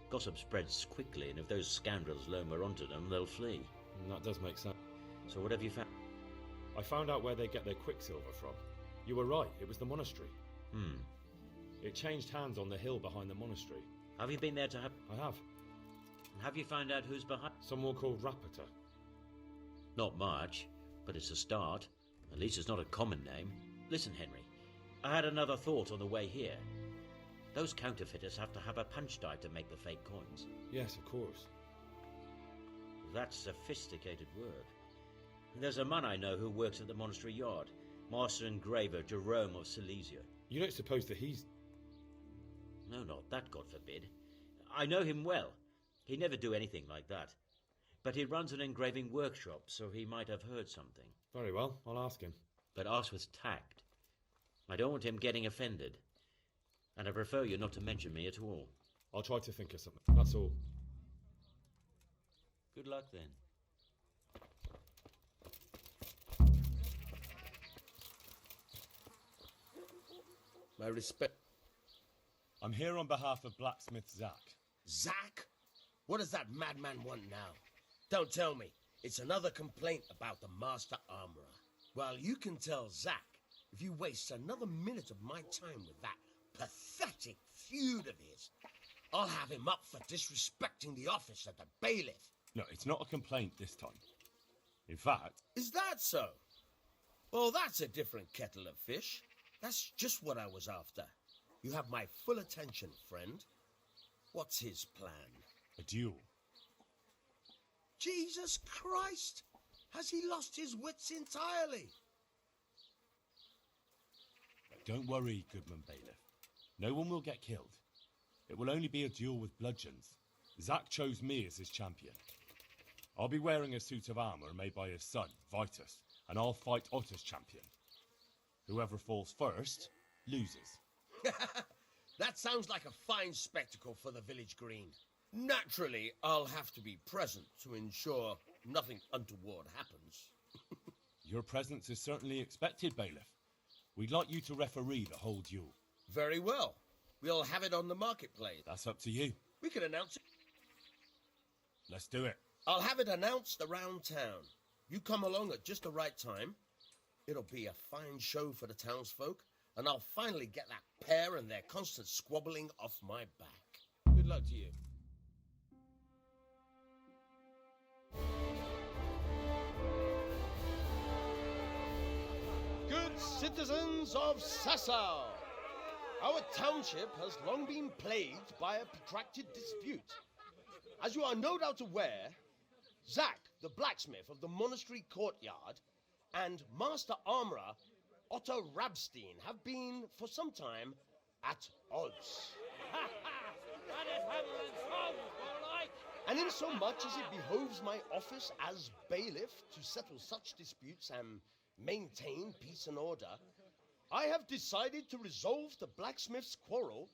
Gossip spreads quickly, and if those scoundrels lomer onto them, they'll flee. That does make sense. So what have you found? I found out where they get their quicksilver from. You were right, it was the monastery. It changed hands on the hill behind the monastery. Have you been there to have... I have. And have you found out who's behind... Someone called Rapita. Not much, but it's a start. At least it's not a common name. Listen, Henry, I had another thought on the way here. Those counterfeiters have to have a punch die to make the fake coins. Yes, of course. That's sophisticated work. There's a man I know who works at the monastery yard. Master engraver Jerome of Silesia. You don't suppose that he's... No, not that, God forbid. I know him well. He'd never do anything like that. But he runs an engraving workshop, so he might have heard something. Very well, I'll ask him. But ask with tact. I don't want him getting offended. And I prefer you not to mention me at all. I'll try to think of something, that's all. Good luck, then. My respect. I'm here on behalf of blacksmith Zach. Zach? What does that madman want now? Don't tell me. It's another complaint about the master armorer. Well, you can tell Zach if you waste another minute of my time with that pathetic feud of his. I'll have him up for disrespecting the office of the bailiff. No, it's not a complaint this time. In fact... Is that so? Well, that's a different kettle of fish. That's just what I was after. You have my full attention, friend. What's his plan? A duel. Jesus Christ! Has he lost his wits entirely? Don't worry, Goodman Bailiff. No one will get killed. It will only be a duel with bludgeons. Zach chose me as his champion. I'll be wearing a suit of armour made by his son, Vitus, and I'll fight Otter's champion. Whoever falls first, loses. That sounds like a fine spectacle for the village green. Naturally, I'll have to be present to ensure nothing untoward happens. Your presence is certainly expected, Bailiff. We'd like you to referee the whole duel. Very well. We'll have it on the marketplace. That's up to you. We can announce it. Let's do it. I'll have it announced around town. You come along at just the right time. It'll be a fine show for the townsfolk, and I'll finally get that pair and their constant squabbling off my back. Good luck to you. Good citizens of Sasau, our township has long been plagued by a protracted dispute. As you are no doubt aware, Zach, the blacksmith of the monastery courtyard, and Master Armourer Otto Rabstein have been, for some time, at odds. That is hammer and tongs, more like. And insomuch as it behoves my office as bailiff to settle such disputes and maintain peace and order, I have decided to resolve the blacksmith's quarrel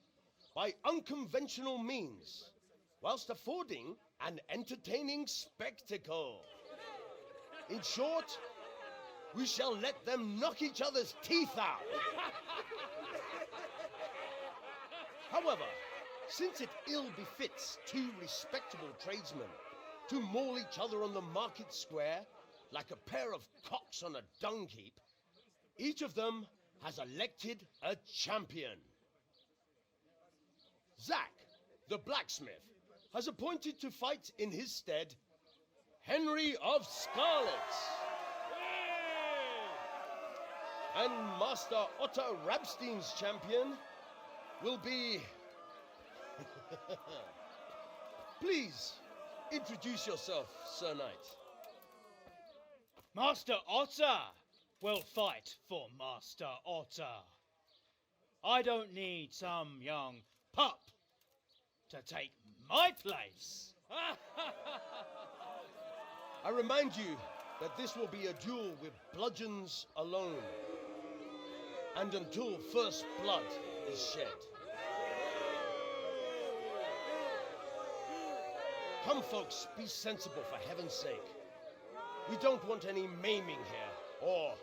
by unconventional means, whilst affording an entertaining spectacle. In short, we shall let them knock each other's teeth out. However, since it ill befits two respectable tradesmen to maul each other on the market square like a pair of cocks on a dung heap, each of them has elected a champion. Zack, the blacksmith, has appointed to fight in his stead Henry of Scarlet. And Master Otto Rabstein's champion will be... Please, introduce yourself, Sir Knight. Master Otter will fight for Master Otter. I don't need some young pup to take my place. I remind you that this will be a duel with bludgeons alone, and until first blood is shed. Come, folks, be sensible for heaven's sake. We don't want any maiming here, or,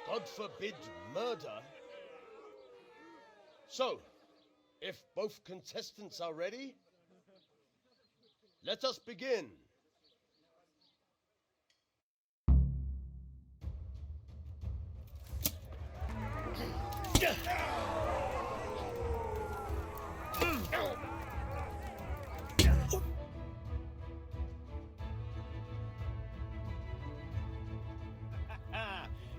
God forbid, murder. So, if both contestants are ready, let us begin.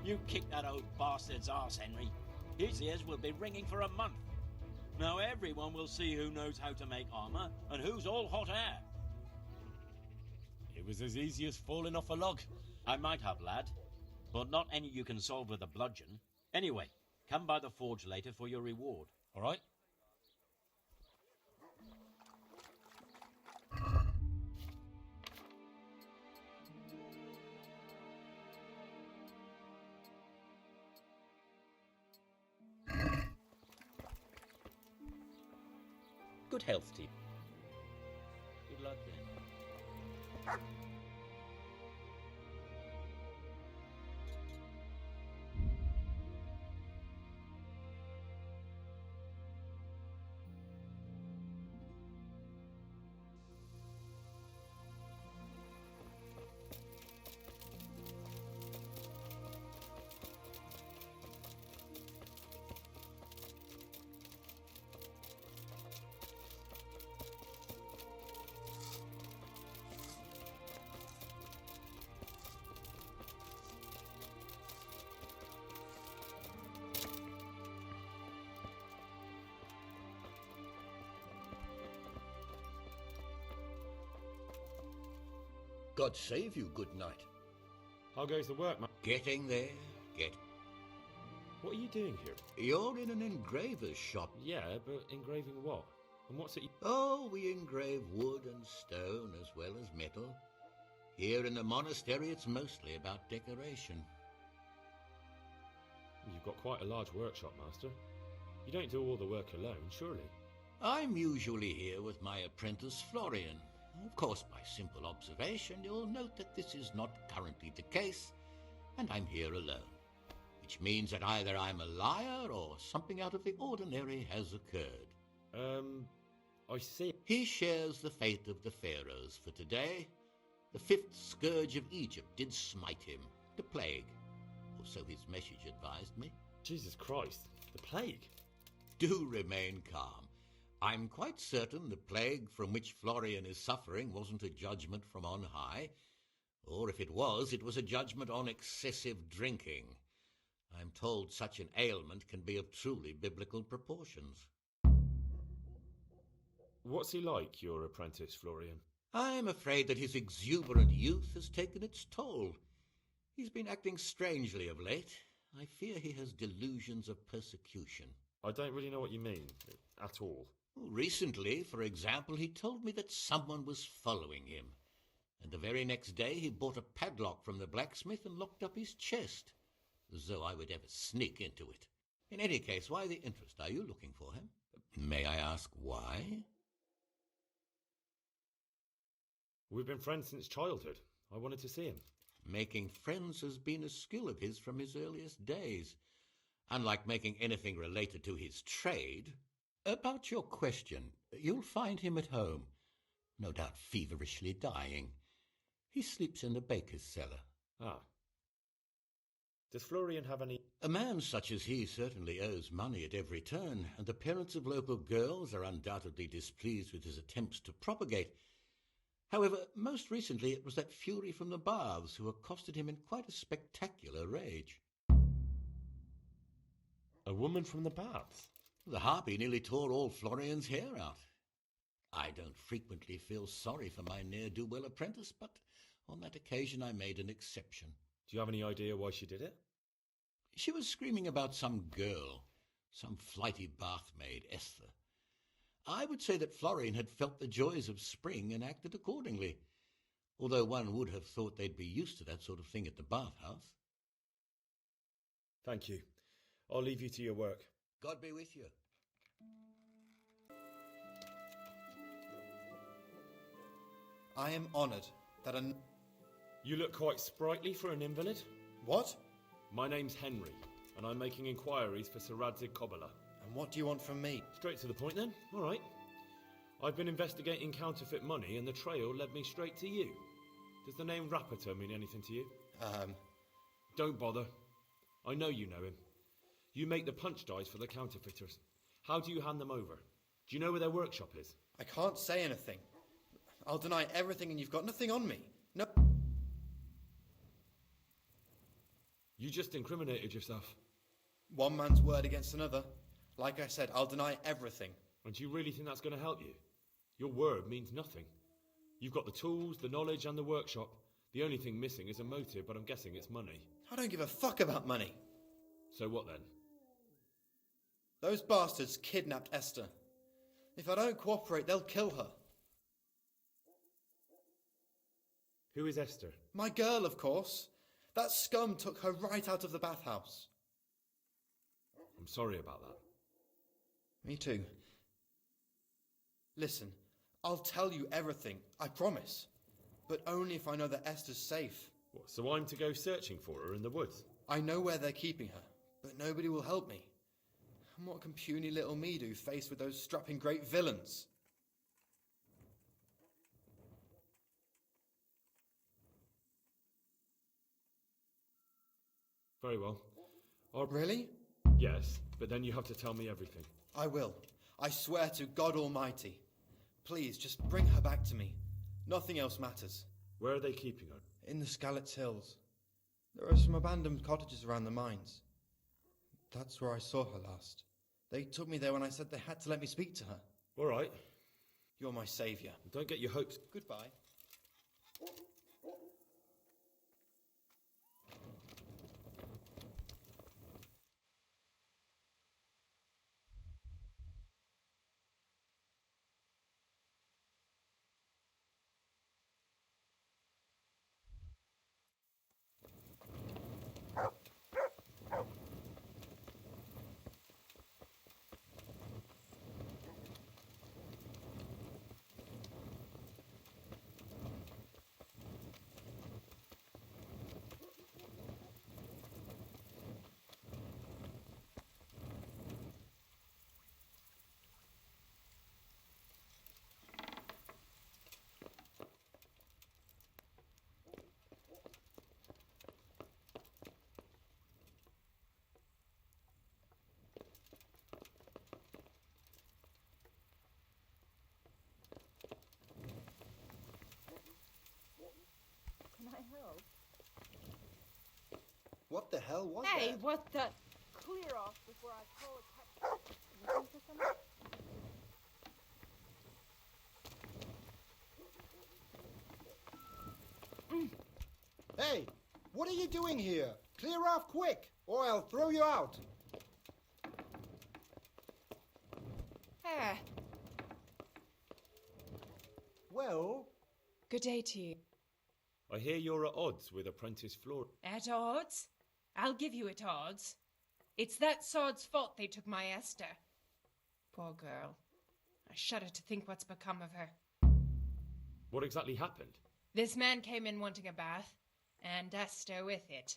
You kicked that old bastard's arse, Henry. His ears will be ringing for a month. Now everyone will see who knows how to make armor and who's all hot air. It was as easy as falling off a log. I might have, lad, but not any you can solve with a bludgeon. Anyway, come by the forge later for your reward. All right? Good health to you. Good luck then. God save you, good knight. How goes the work, man? Getting there, What are you doing here? You're in an engraver's shop. Yeah, but engraving what? And what's it? Oh, we engrave wood and stone as well as metal. Here in the monastery, it's mostly about decoration. You've got quite a large workshop, Master. You don't do all the work alone, surely? I'm usually here with my apprentice, Florian. Of course, by simple observation, you'll note that this is not currently the case, and I'm here alone. Which means that either I'm a liar or something out of the ordinary has occurred. I see. He shares the fate of the pharaohs for today. The fifth scourge of Egypt did smite him, the plague, or so his message advised me. Jesus Christ, the plague? Do remain calm. I'm quite certain the plague from which Florian is suffering wasn't a judgment from on high, or if it was a judgment on excessive drinking. I'm told such an ailment can be of truly biblical proportions. What's he like, your apprentice, Florian? I'm afraid that his exuberant youth has taken its toll. He's been acting strangely of late. I fear he has delusions of persecution. I don't really know what you mean, at all. Recently, for example, he told me that someone was following him. And the very next day he bought a padlock from the blacksmith and locked up his chest. As though I would ever sneak into it. In any case, why the interest? Are you looking for him? May I ask why? We've been friends since childhood. I wanted to see him. Making friends has been a skill of his from his earliest days. Unlike making anything related to his trade. About your question, you'll find him at home. No doubt feverishly dying. He sleeps in the baker's cellar. Ah. Does Florian have any... A man such as he certainly owes money at every turn, and the parents of local girls are undoubtedly displeased with his attempts to propagate. However, most recently it was that fury from the baths who accosted him in quite a spectacular rage. A woman from the baths? The harpy nearly tore all Florian's hair out. I don't frequently feel sorry for my ne'er-do-well apprentice, but on that occasion I made an exception. Do you have any idea why she did it? She was screaming about some girl, some flighty bath-maid, Esther. I would say that Florian had felt the joys of spring and acted accordingly, although one would have thought they'd be used to that sort of thing at the bathhouse. Thank you. I'll leave you to your work. God be with you. I am honoured that You look quite sprightly for an invalid. What? My name's Henry, and I'm making inquiries for Sir Radzig Kobyla. And what do you want from me? Straight to the point then? All right. I've been investigating counterfeit money, and the trail led me straight to you. Does the name Rappator mean anything to you? Don't bother. I know you know him. You make the punch dice for the counterfeiters. How do you hand them over? Do you know where their workshop is? I can't say anything. I'll deny everything and you've got nothing on me. No. You just incriminated yourself. One man's word against another. Like I said, I'll deny everything. And do you really think that's going to help you? Your word means nothing. You've got the tools, the knowledge and the workshop. The only thing missing is a motive, but I'm guessing it's money. I don't give a fuck about money. So what then? Those bastards kidnapped Esther. If I don't cooperate, they'll kill her. Who is Esther? My girl, of course. That scum took her right out of the bathhouse. I'm sorry about that. Me too. Listen, I'll tell you everything, I promise. But only if I know that Esther's safe. What, so I'm to go searching for her in the woods? I know where they're keeping her, but nobody will help me. And what can puny little me do faced with those strapping great villains? Very well. Really? Yes, but then you have to tell me everything. I will. I swear to God Almighty. Please, just bring her back to me. Nothing else matters. Where are they keeping her? In the Skalitz Hills. There are some abandoned cottages around the mines. That's where I saw her last. They took me there when I said they had to let me speak to her. All right. You're my saviour. Don't get your hopes. Goodbye. Can I help? What the hell was Hey, that? what the? Clear off before I call a Looking for something? Hey, what are you doing here? Clear off quick, or I'll throw you out. Ah, Well, good day to you. I hear you're at odds with apprentice Flor. At odds? I'll give you at odds. It's that sod's fault they took my Esther. Poor girl. I shudder to think what's become of her. What exactly happened? This man came in wanting a bath, and Esther with it.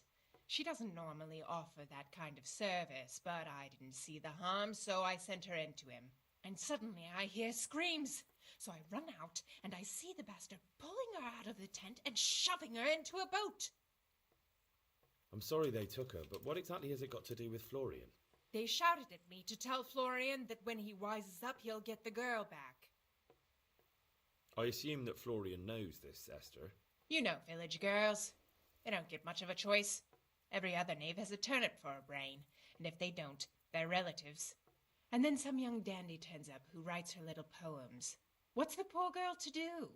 She doesn't normally offer that kind of service, but I didn't see the harm, so I sent her in to him. And suddenly I hear screams. So I run out, and I see the bastard pulling her out of the tent and shoving her into a boat. I'm sorry they took her, but what exactly has it got to do with Florian? They shouted at me to tell Florian that when he wises up, he'll get the girl back. I assume that Florian knows this, Esther. You know village girls. They don't get much of a choice. Every other knave has a turnip for a brain, and if they don't, they're relatives. And then some young dandy turns up who writes her little poems. What's the poor girl to do?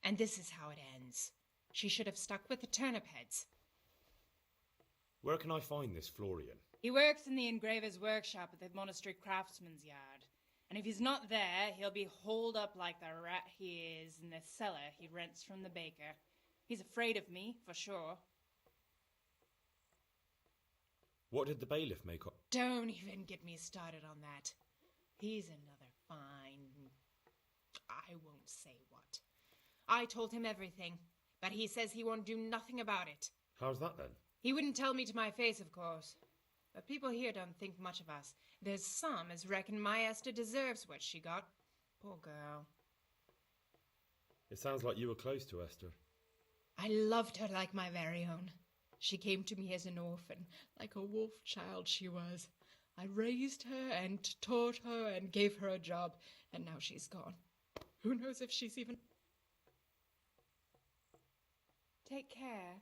And this is how it ends. She should have stuck with the turnip heads. Where can I find this Florian? He works in the engraver's workshop at the monastery craftsman's yard. And if he's not there, he'll be holed up like the rat he is in the cellar he rents from the baker. He's afraid of me, for sure. What did the bailiff make of? Don't even get me started on that. He's another fine... I won't say what. I told him everything, but he says he won't do nothing about it. How's that then? He wouldn't tell me to my face, of course. But people here don't think much of us. There's some as reckon my Esther deserves what she got. Poor girl. It sounds like you were close to Esther. I loved her like my very own. She came to me as an orphan, like a wolf child she was. I raised her and taught her and gave her a job, and now she's gone. Who knows if she's even... Take care.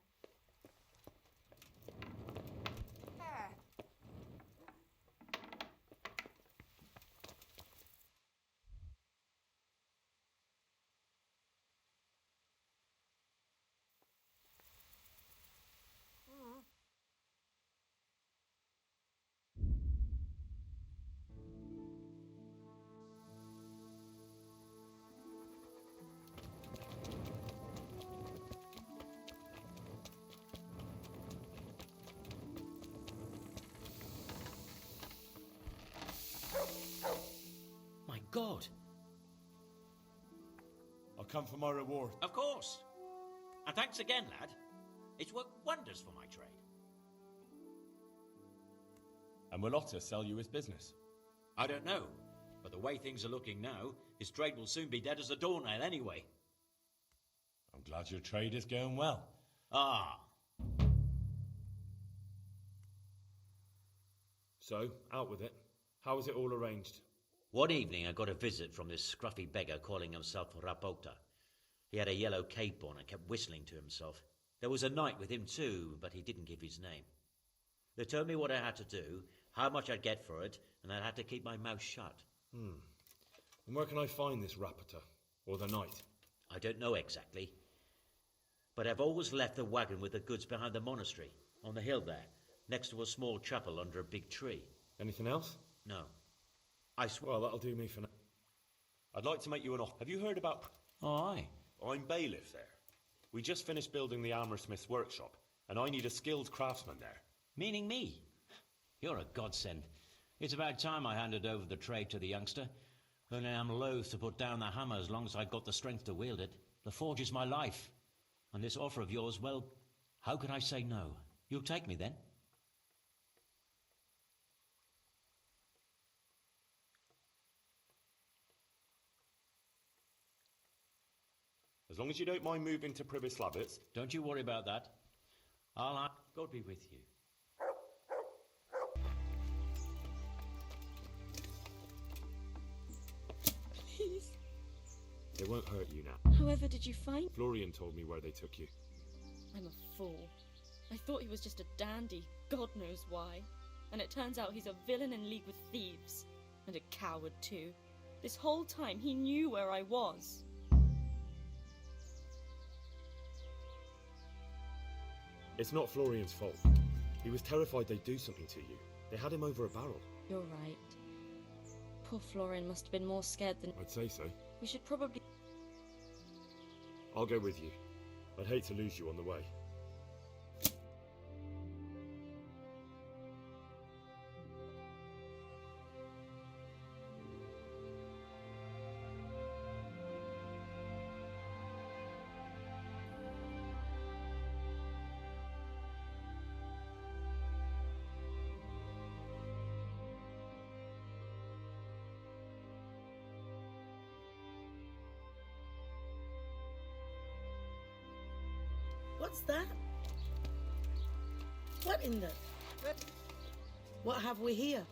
My God. I'll come for my reward. Of course. And thanks again, lad. It's worked wonders for my trade. And will Otter sell you his business? I don't know, but the way things are looking now, his trade will soon be dead as a doornail anyway. I'm glad your trade is going well. Ah. So, out with it. How was it all arranged? One evening I got a visit from this scruffy beggar calling himself Rapota. He had a yellow cape on and kept whistling to himself. There was a knight with him too, but he didn't give his name. They told me what I had to do, how much I'd get for it, and I had to keep my mouth shut. And where can I find this Rapota? Or the knight? I don't know exactly. But I've always left the wagon with the goods behind the monastery, on the hill there, next to a small chapel under a big tree. Anything else? No. I swear. Well, that'll do me for now. I'd like to make you an offer. Have you heard about... Oh, aye. I'm bailiff there. We just finished building the armoursmith's workshop, and I need a skilled craftsman there. Meaning me? You're a godsend. It's about time I handed over the trade to the youngster. Only I'm loath to put down the hammer as long as I've got the strength to wield it. The forge is my life. And this offer of yours, well, how could I say no? You'll take me then? As long as you don't mind moving to Pribyslavitz. Don't you worry about that. God be with you. Please. It won't hurt you now. However did you find... Florian told me where they took you. I'm a fool. I thought he was just a dandy, God knows why. And it turns out he's a villain in league with thieves. And a coward too. This whole time he knew where I was. It's not Florian's fault. He was terrified they'd do something to you. They had him over a barrel. You're right. Poor Florian must have been more scared than... I'd say so. We should probably... I'll go with you. I'd hate to lose you on the way. What's that? What in the... What have we here?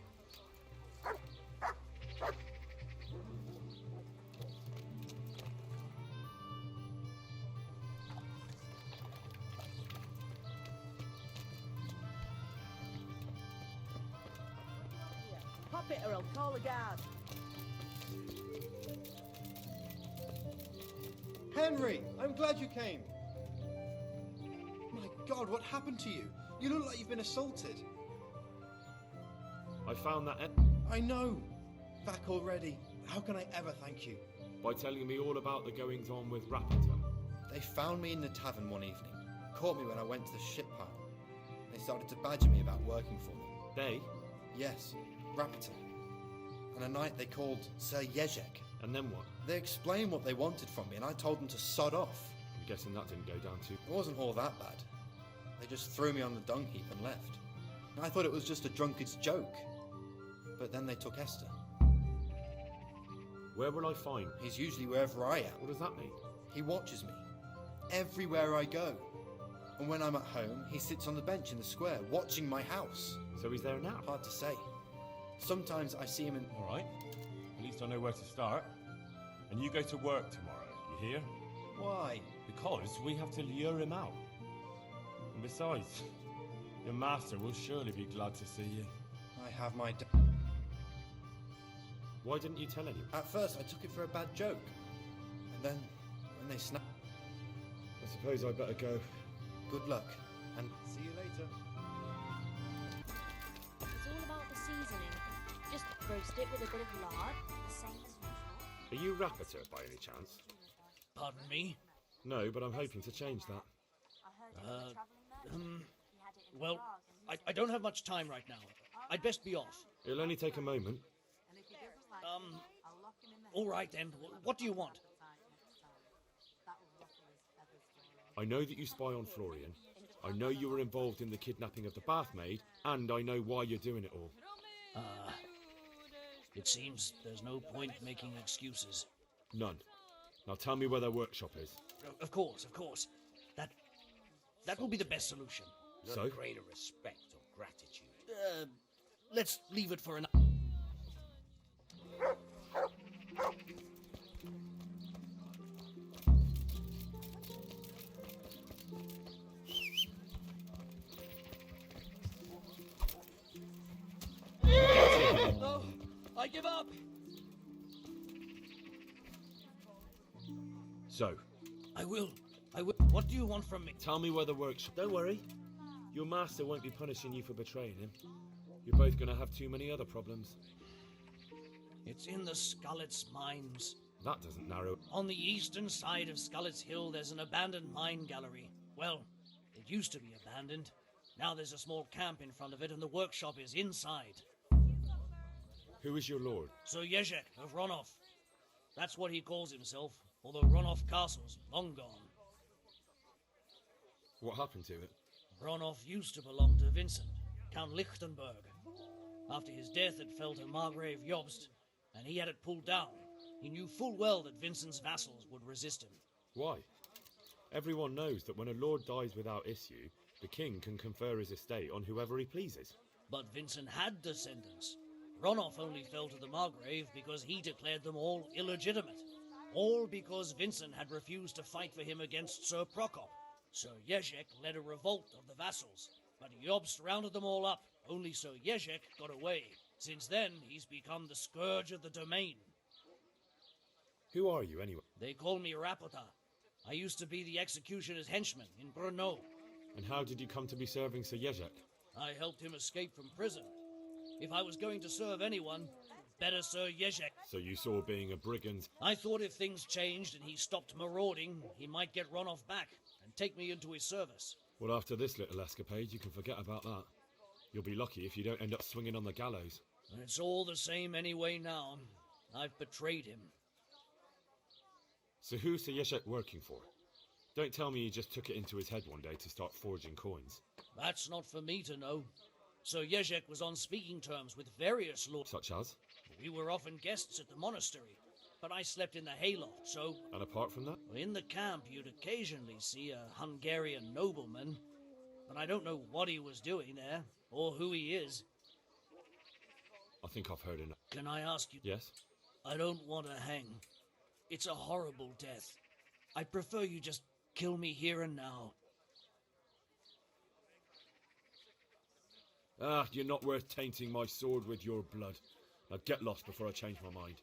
Pop it or I'll call the guard. Henry, I'm glad you came. My God, what happened to you? You look like you've been assaulted. I found that... I know. Back already. How can I ever thank you? By telling me all about the goings-on with Rapita. They found me in the tavern one evening. Caught me when I went to the ship pile. They started to badger me about working for them. They? Yes, Rapita. And a night they called Sir Jezek. And then what? They explained what they wanted from me and I told them to sod off. I'm guessing that didn't go down too... It wasn't all that bad. They just threw me on the dung heap and left. I thought it was just a drunkard's joke. But then they took Esther. Where will I find? He's usually wherever I am. What does that mean? He watches me. Everywhere I go. And when I'm at home, he sits on the bench in the square, watching my house. So he's there now? Hard to say. Sometimes I see him in... All right. At least I know where to start. And you go to work tomorrow, you hear? Why? Because we have to lure him out. And besides, your master will surely be glad to see you. I have my... Why didn't you tell anyone? At first I took it for a bad joke. And then, when they snapped... I suppose I better go. Good luck, and see you later. It's all about the seasoning. Just roast it with a bit of lard, the same as usual. Are you Rapita by any chance? Pardon me? No, but I'm hoping to change that. Well, I don't have much time right now. I'd best be off. It'll only take a moment. All right then. What do you want? I know that you spy on Florian. I know you were involved in the kidnapping of the bathmaid, and I know why you're doing it all. It seems there's no point making excuses. None. Now tell me where their workshop is. Of course. That will be the best solution. So? No greater respect or gratitude. Let's leave it for an... No, I give up. So? I will. What do you want from me? Tell me where the workshop... Don't worry. Your master won't be punishing you for betraying him. You're both going to have too many other problems. It's in the Skullet's mines. That doesn't narrow... On the eastern side of Skullet's Hill, there's an abandoned mine gallery. Well, it used to be abandoned. Now there's a small camp in front of it, and the workshop is inside. Who is your lord? Sir Jezek of Ronov. That's what he calls himself, although Ronov Castle's long gone. What happened to it? Ronov used to belong to Vincent, Count Lichtenberg. After his death, it fell to Margrave Jobst, and he had it pulled down. He knew full well that Vincent's vassals would resist him. Why? Everyone knows that when a lord dies without issue, the king can confer his estate on whoever he pleases. But Vincent had descendants. Ronov only fell to the Margrave because he declared them all illegitimate. All because Vincent had refused to fight for him against Sir Prokop. Sir Jezek led a revolt of the vassals, but Jobst rounded them all up. Only Sir Jezek got away. Since then, he's become the scourge of the domain. Who are you, anyway? They call me Rapota. I used to be the executioner's henchman in Brno. And how did you come to be serving Sir Jezek? I helped him escape from prison. If I was going to serve anyone, better Sir Yezhek. So you saw being a brigand? I thought if things changed and he stopped marauding, he might get Ronov back and take me into his service. Well, after this little escapade, you can forget about that. You'll be lucky if you don't end up swinging on the gallows. It's all the same anyway now. I've betrayed him. So who's Sir Yezhek working for? Don't tell me he just took it into his head one day to start forging coins. That's not for me to know. Sir Yezhek was on speaking terms with various lords. Such as? We were often guests at the monastery, but I slept in the hayloft, so... And apart from that? In the camp, you'd occasionally see a Hungarian nobleman, but I don't know what he was doing there, or who he is. I think I've heard enough. Can I ask you? Yes? I don't want to hang. It's a horrible death. I prefer you just kill me here and now. Ah, you're not worth tainting my sword with your blood. Now get lost before I change my mind.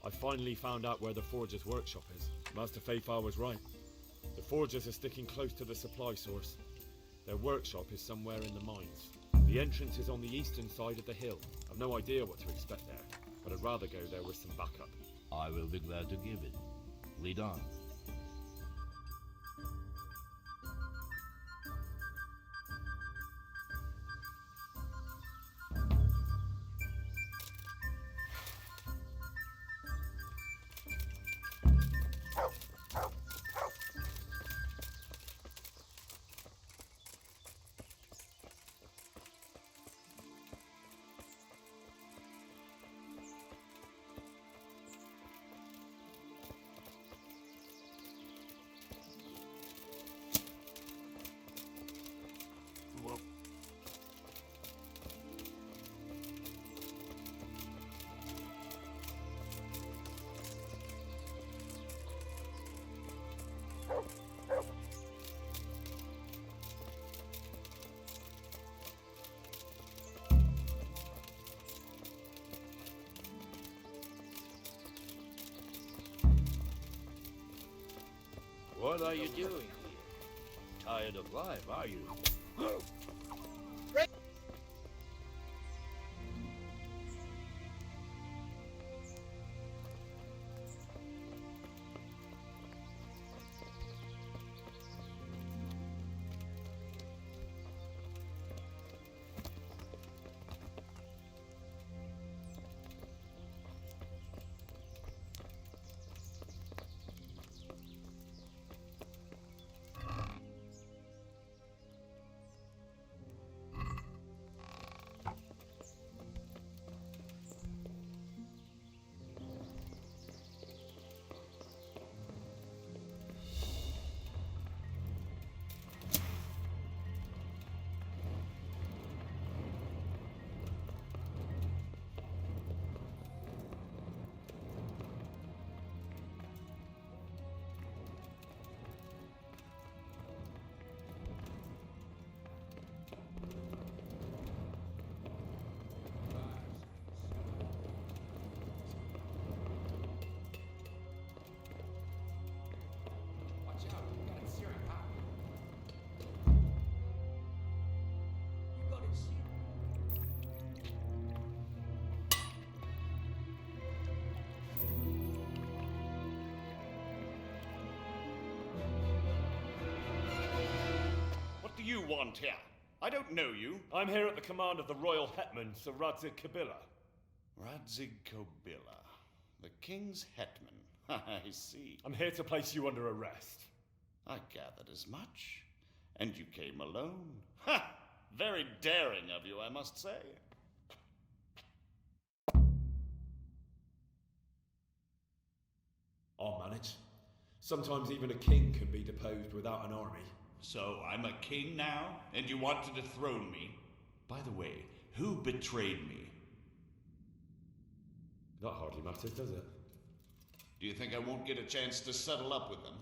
I finally found out where the forger's workshop is. Master Feifar was right. The forgers are sticking close to the supply source. Their workshop is somewhere in the mines. The entrance is on the eastern side of the hill. I've no idea what to expect there, but I'd rather go there with some backup. I will be glad to give it. Lead on. What are you doing here? Tired of life, are you? You want here? I don't know you. I'm here at the command of the royal hetman, Sir Radzig Kobyla. Radzig Kobyla, the king's hetman. I see. I'm here to place you under arrest. I gathered as much. And you came alone. Ha! Very daring of you, I must say. I'll manage. Sometimes even a king can be deposed without an army. So I'm a king now, and you want to dethrone me? By the way, who betrayed me? That hardly matters, does it? Do you think I won't get a chance to settle up with them?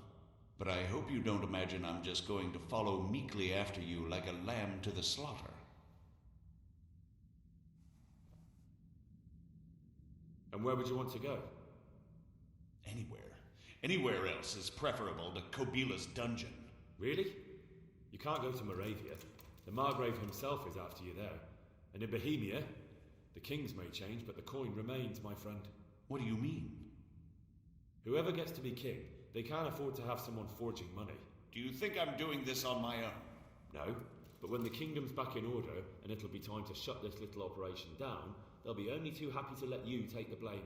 But I hope you don't imagine I'm just going to follow meekly after you like a lamb to the slaughter. And where would you want to go? Anywhere. Anywhere else is preferable to Kobyla's dungeon. Really? You can't go to Moravia. The Margrave himself is after you there. And in Bohemia, the kings may change, but the coin remains, my friend. What do you mean? Whoever gets to be king, they can't afford to have someone forging money. Do you think I'm doing this on my own? No, but when the kingdom's back in order, and it'll be time to shut this little operation down, they'll be only too happy to let you take the blame.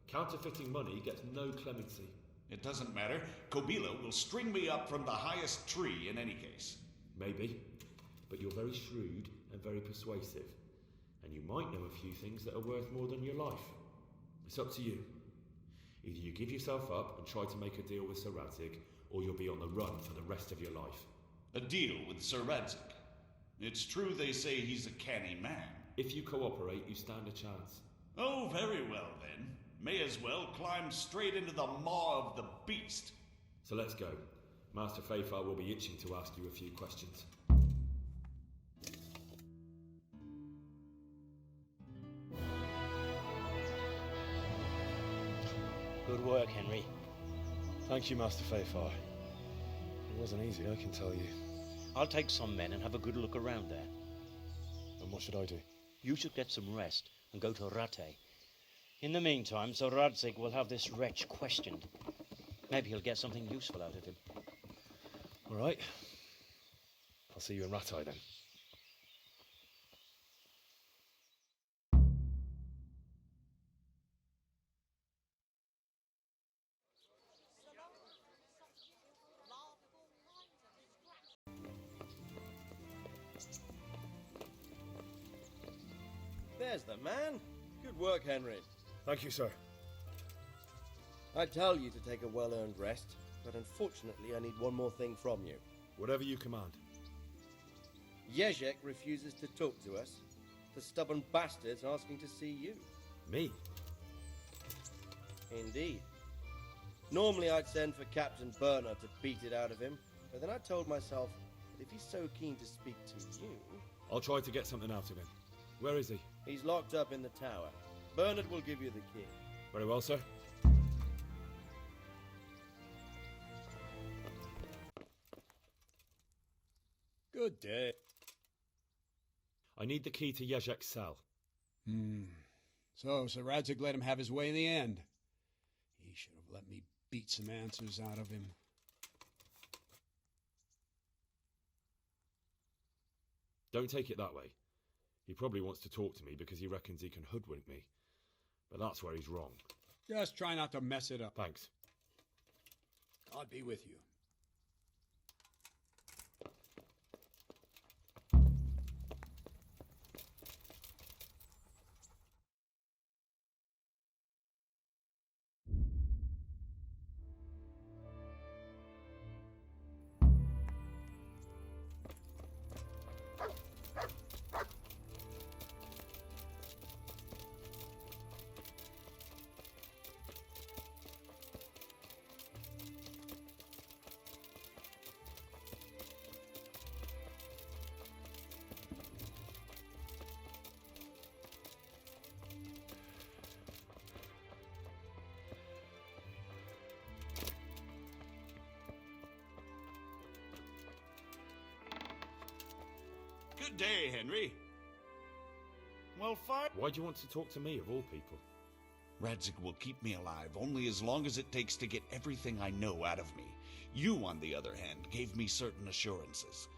Counterfeiting money gets no clemency. It doesn't matter. Kobila will string me up from the highest tree in any case. Maybe, but you're very shrewd and very persuasive. And you might know a few things that are worth more than your life. It's up to you. Either you give yourself up and try to make a deal with Sir Radzig, or you'll be on the run for the rest of your life. A deal with Sir Radzig? It's true they say he's a canny man. If you cooperate, you stand a chance. Oh, very well then. May as well climb straight into the maw of the beast. So let's go. Master Fafar will be itching to ask you a few questions. Good work, Henry. Thank you, Master Fafar. It wasn't easy, I can tell you. I'll take some men and have a good look around there. And what should I do? You should get some rest and go to Ratte. In the meantime, Sir Radzig will have this wretch questioned. Maybe he'll get something useful out of him. All right. I'll see you in Rattay then. There's the man. Good work, Henry. Thank you, sir. I tell you to take a well-earned rest, but unfortunately I need one more thing from you. Whatever you command. Jezek refuses to talk to us. The stubborn bastard's asking to see you. Me? Indeed. Normally I'd send for Captain Burner to beat it out of him, but then I told myself that if he's so keen to speak to you... I'll try to get something out of him. Where is he? He's locked up in the tower. Bernard will give you the key. Very well, sir. Good day. I need the key to Jezek's cell. So Sir Radzig let him have his way in the end. He should have let me beat some answers out of him. Don't take it that way. He probably wants to talk to me because he reckons he can hoodwink me. But that's where he's wrong. Just try not to mess it up. Thanks. God be with you. Good day, Henry. Well, fine. Why do you want to talk to me, of all people? Radzig will keep me alive only as long as it takes to get everything I know out of me. You, on the other hand, gave me certain assurances.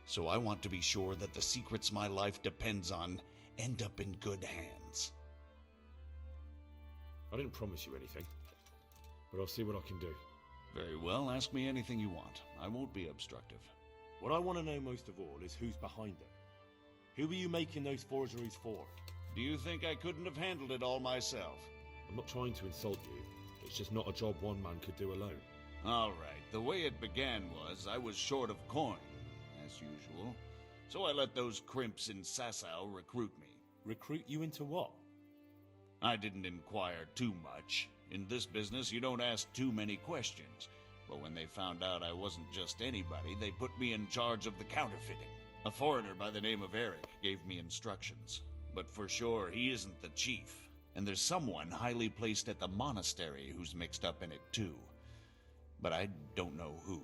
So I want to be sure that the secrets my life depends on end up in good hands. I didn't promise you anything, but I'll see what I can do. Very well, ask me anything you want. I won't be obstructive. What I want to know most of all is who's behind it. Who are you making those forgeries for? Do you think I couldn't have handled it all myself? I'm not trying to insult you. It's just not a job one man could do alone. All right, the way it began was I was short of coin, as usual. So I let those crimps in Sasau recruit me. Recruit you into what? I didn't inquire too much. In this business, you don't ask too many questions. But when they found out I wasn't just anybody, they put me in charge of the counterfeiting. A foreigner by the name of Eric gave me instructions. But for sure, he isn't the chief. And there's someone highly placed at the monastery who's mixed up in it too. But I don't know who.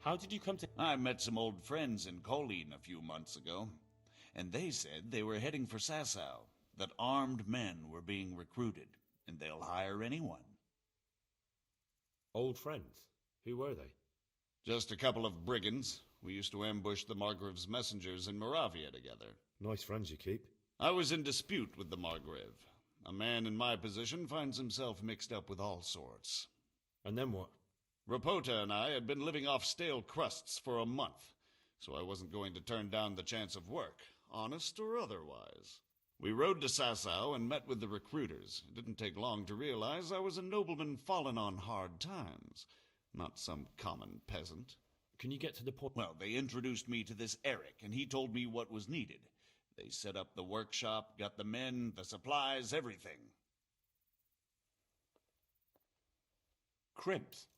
How did you come to... I met some old friends in Colleen a few months ago, and they said they were heading for Sasau, that armed men were being recruited, and they'll hire anyone. Old friends? Who were they? Just a couple of brigands. We used to ambush the Margrave's messengers in Moravia together. Nice friends you keep. I was in dispute with the Margrave. A man in my position finds himself mixed up with all sorts. And then what? Rapota and I had been living off stale crusts for a month, so I wasn't going to turn down the chance of work, honest or otherwise. We rode to Sasau and met with the recruiters. It didn't take long to realize I was a nobleman fallen on hard times, not some common peasant. Can you get to the point? Well, they introduced me to this Eric, and he told me what was needed. They set up the workshop, got the men, the supplies, everything. Crimps?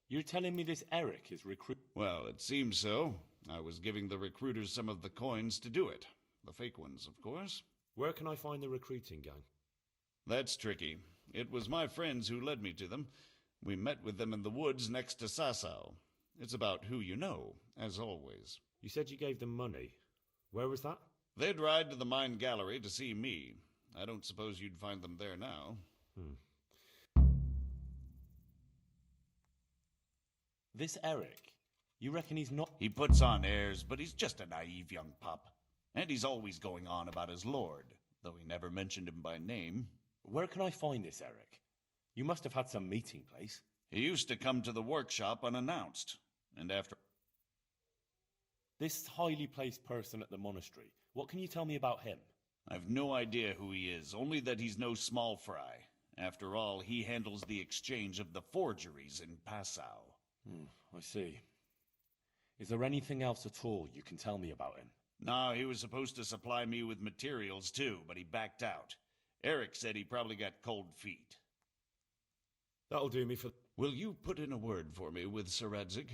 You're telling me this Eric is recruit... Well, it seems so. I was giving the recruiters some of the coins to do it. The fake ones, of course. Where can I find the recruiting gang? That's tricky. It was my friends who led me to them. We met with them in the woods next to Sasau. It's about who you know, as always. You said you gave them money. Where was that? They'd ride to the mine gallery to see me. I don't suppose you'd find them there now. This Eric, you reckon he's not... He puts on airs, but he's just a naive young pup. And he's always going on about his lord, though he never mentioned him by name. Where can I find this Eric? You must have had some meeting place. He used to come to the workshop unannounced, and after... This highly placed person at the monastery, what can you tell me about him? I've no idea who he is, only that he's no small fry. After all, he handles the exchange of the forgeries in Passau. I see. Is there anything else at all you can tell me about him? No, he was supposed to supply me with materials too, but he backed out. Eric said he probably got cold feet. That'll do me for... Will you put in a word for me with Sir Radzig?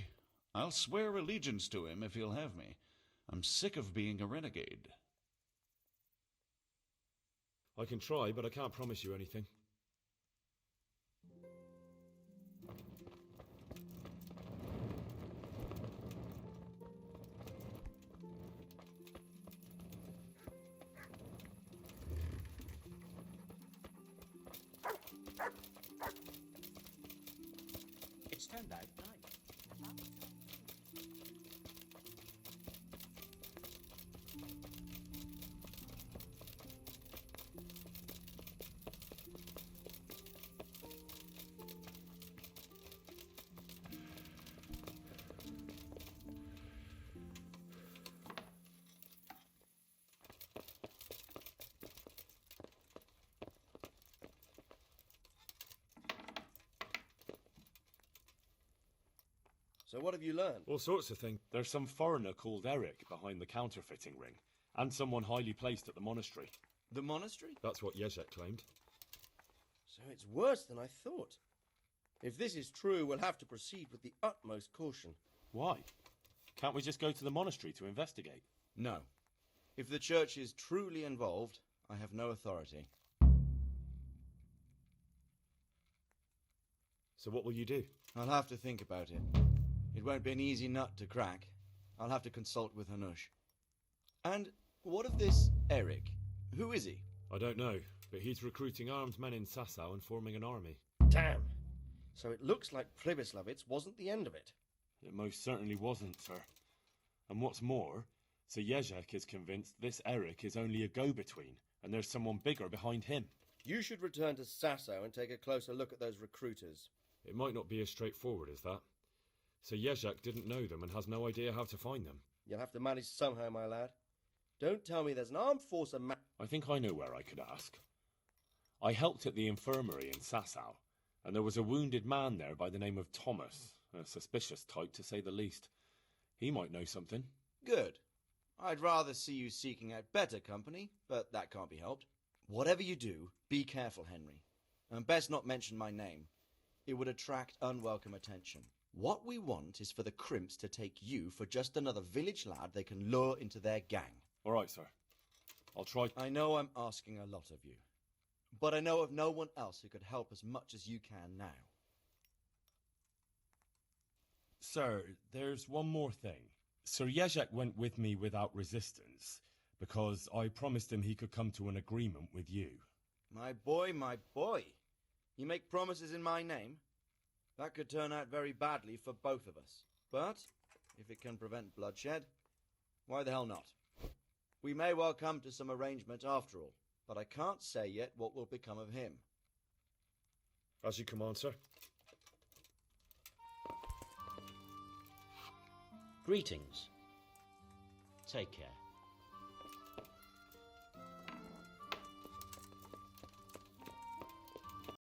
I'll swear allegiance to him if he'll have me. I'm sick of being a renegade. I can try, but I can't promise you anything. It's turned out nice. So what have you learned? All sorts of things. There's some foreigner called Eric behind the counterfeiting ring, and someone highly placed at the monastery. The monastery? That's what Jezek claimed. So it's worse than I thought. If this is true, we'll have to proceed with the utmost caution. Why? Can't we just go to the monastery to investigate? No. If the church is truly involved, I have no authority. So what will you do? I'll have to think about it. It won't be an easy nut to crack. I'll have to consult with Hanush. And what of this Eric? Who is he? I don't know, but he's recruiting armed men in Sasau and forming an army. Damn! So it looks like Pribyslavitz wasn't the end of it. It most certainly wasn't, sir. And what's more, Sir Jezek is convinced this Eric is only a go-between, and there's someone bigger behind him. You should return to Sasau and take a closer look at those recruiters. It might not be as straightforward as that. Sir Jezek didn't know them and has no idea how to find them. You'll have to manage somehow, my lad. Don't tell me there's an armed force of I think I know where I could ask. I helped at the infirmary in Sasau, and there was a wounded man there by the name of Thomas, a suspicious type to say the least. He might know something. Good. I'd rather see you seeking out better company, but that can't be helped. Whatever you do, be careful, Henry. And best not mention my name. It would attract unwelcome attention. What we want is for the crimps to take you for just another village lad they can lure into their gang. All right, sir. I'll try... I know I'm asking a lot of you, but I know of no one else who could help as much as you can now. Sir, there's one more thing. Sir Jezek went with me without resistance, because I promised him he could come to an agreement with you. My boy, my boy. You make promises in my name? That could turn out very badly for both of us. But, if it can prevent bloodshed, why the hell not? We may well come to some arrangement after all, but I can't say yet what will become of him. As you command, sir. Greetings. Take care.